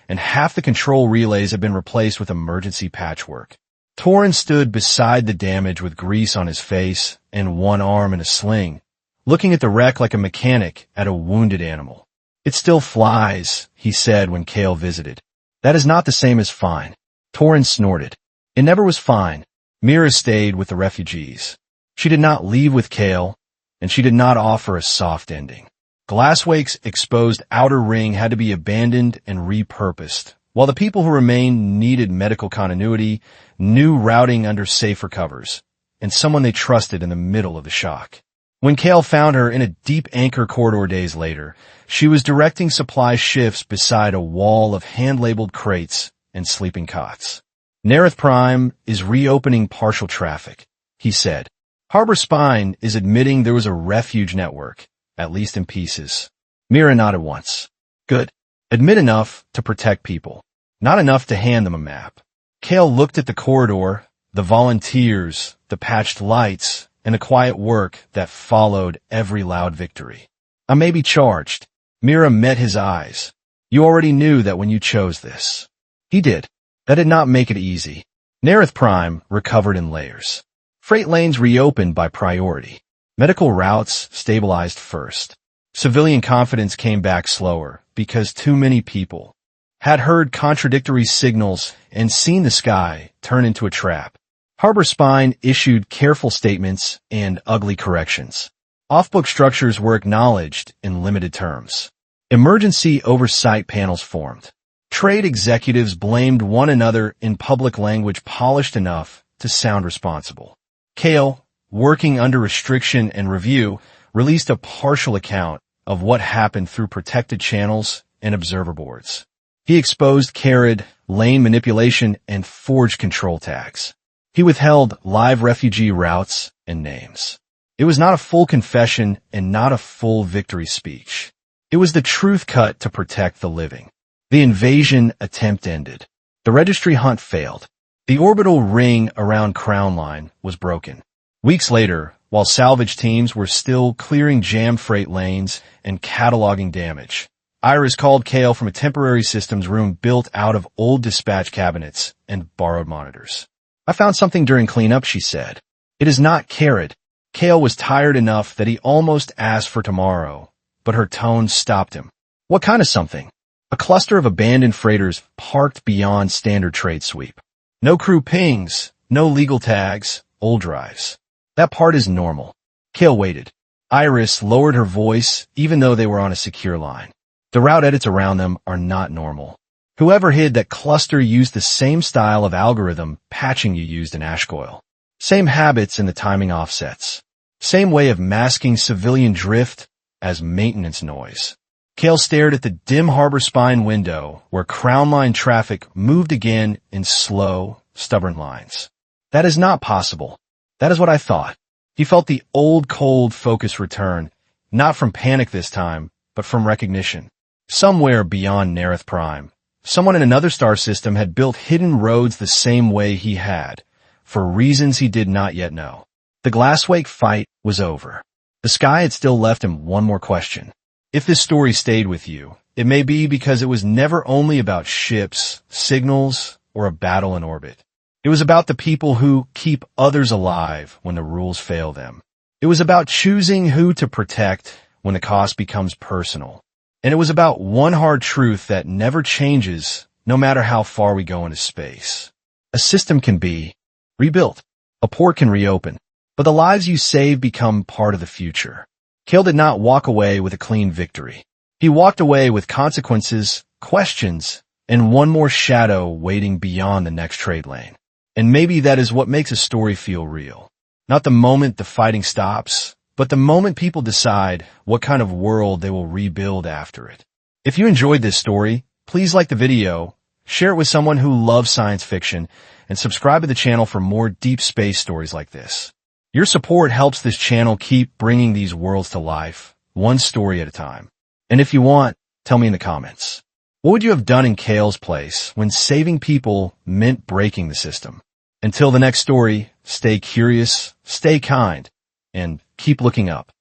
and half the control relays had been replaced with emergency patchwork. Torin stood beside the damage with grease on his face and one arm in a sling, looking at the wreck like a mechanic at a wounded animal. It still flies, he said when Kael visited. That is not the same as fine. Torin snorted. It never was fine. Mira stayed with the refugees. She did not leave with Kael, and she did not offer a soft ending. Glasswake's exposed outer ring had to be abandoned and repurposed, while the people who remained needed medical continuity, new routing under safer covers, and someone they trusted in the middle of the shock. When Kael found her in a deep anchor corridor days later, she was directing supply shifts beside a wall of hand-labeled crates and sleeping cots. Nareth Prime is reopening partial traffic, he said. Harbor Spine is admitting there was a refuge network, at least in pieces. Mira nodded once. Good. Admit enough to protect people. Not enough to hand them a map. Kael looked at the corridor, the volunteers, the patched lights, and the quiet work that followed every loud victory. I may be charged. Mira met his eyes. You already knew that when you chose this. He did. That did not make it easy. Nareth Prime recovered in layers. Freight lanes reopened by priority. Medical routes stabilized first. Civilian confidence came back slower because too many people had heard contradictory signals and seen the sky turn into a trap. Harbor Spine issued careful statements and ugly corrections. Off-book structures were acknowledged in limited terms. Emergency oversight panels formed. Trade executives blamed one another in public language polished enough to sound responsible. Kael, working under restriction and review, released a partial account of what happened through protected channels and observer boards. He exposed Kharad, lane manipulation, and forged control tags. He withheld live refugee routes and names. It was not a full confession and not a full victory speech. It was the truth cut to protect the living. The invasion attempt ended. The registry hunt failed. The orbital ring around Crown Line was broken. Weeks later, while salvage teams were still clearing jammed freight lanes and cataloging damage, Iris called Kael from a temporary systems room built out of old dispatch cabinets and borrowed monitors. I found something during cleanup, she said. It is not Kharad. Kael was tired enough that he almost asked for tomorrow, but her tone stopped him. What kind of something? A cluster of abandoned freighters parked beyond standard trade sweep. No crew pings, no legal tags, old drives. That part is normal. Kael waited. Iris lowered her voice even though they were on a secure line. The route edits around them are not normal. Whoever hid that cluster used the same style of algorithm patching you used in Ashcoil. Same habits in the timing offsets. Same way of masking civilian drift as maintenance noise. Kael stared at the dim Harbor Spine window where Crown Line traffic moved again in slow, stubborn lines. That is not possible. That is what I thought. He felt the old cold focus return, not from panic this time, but from recognition. Somewhere beyond Nareth Prime, someone in another star system had built hidden roads the same way he had, for reasons he did not yet know. The Glasswake fight was over. The sky had still left him one more question. If this story stayed with you, it may be because it was never only about ships, signals, or a battle in orbit. It was about the people who keep others alive when the rules fail them. It was about choosing who to protect when the cost becomes personal. And it was about one hard truth that never changes no matter how far we go into space. A system can be rebuilt. A port can reopen. But the lives you save become part of the future. Kael did not walk away with a clean victory. He walked away with consequences, questions, and one more shadow waiting beyond the next trade lane. And maybe that is what makes a story feel real. Not the moment the fighting stops, but the moment people decide what kind of world they will rebuild after it. If you enjoyed this story, please like the video, share it with someone who loves science fiction, and subscribe to the channel for more deep space stories like this. Your support helps this channel keep bringing these worlds to life, one story at a time. And if you want, tell me in the comments. What would you have done in Kael's place when saving people meant breaking the system? Until the next story, stay curious, stay kind, and keep looking up.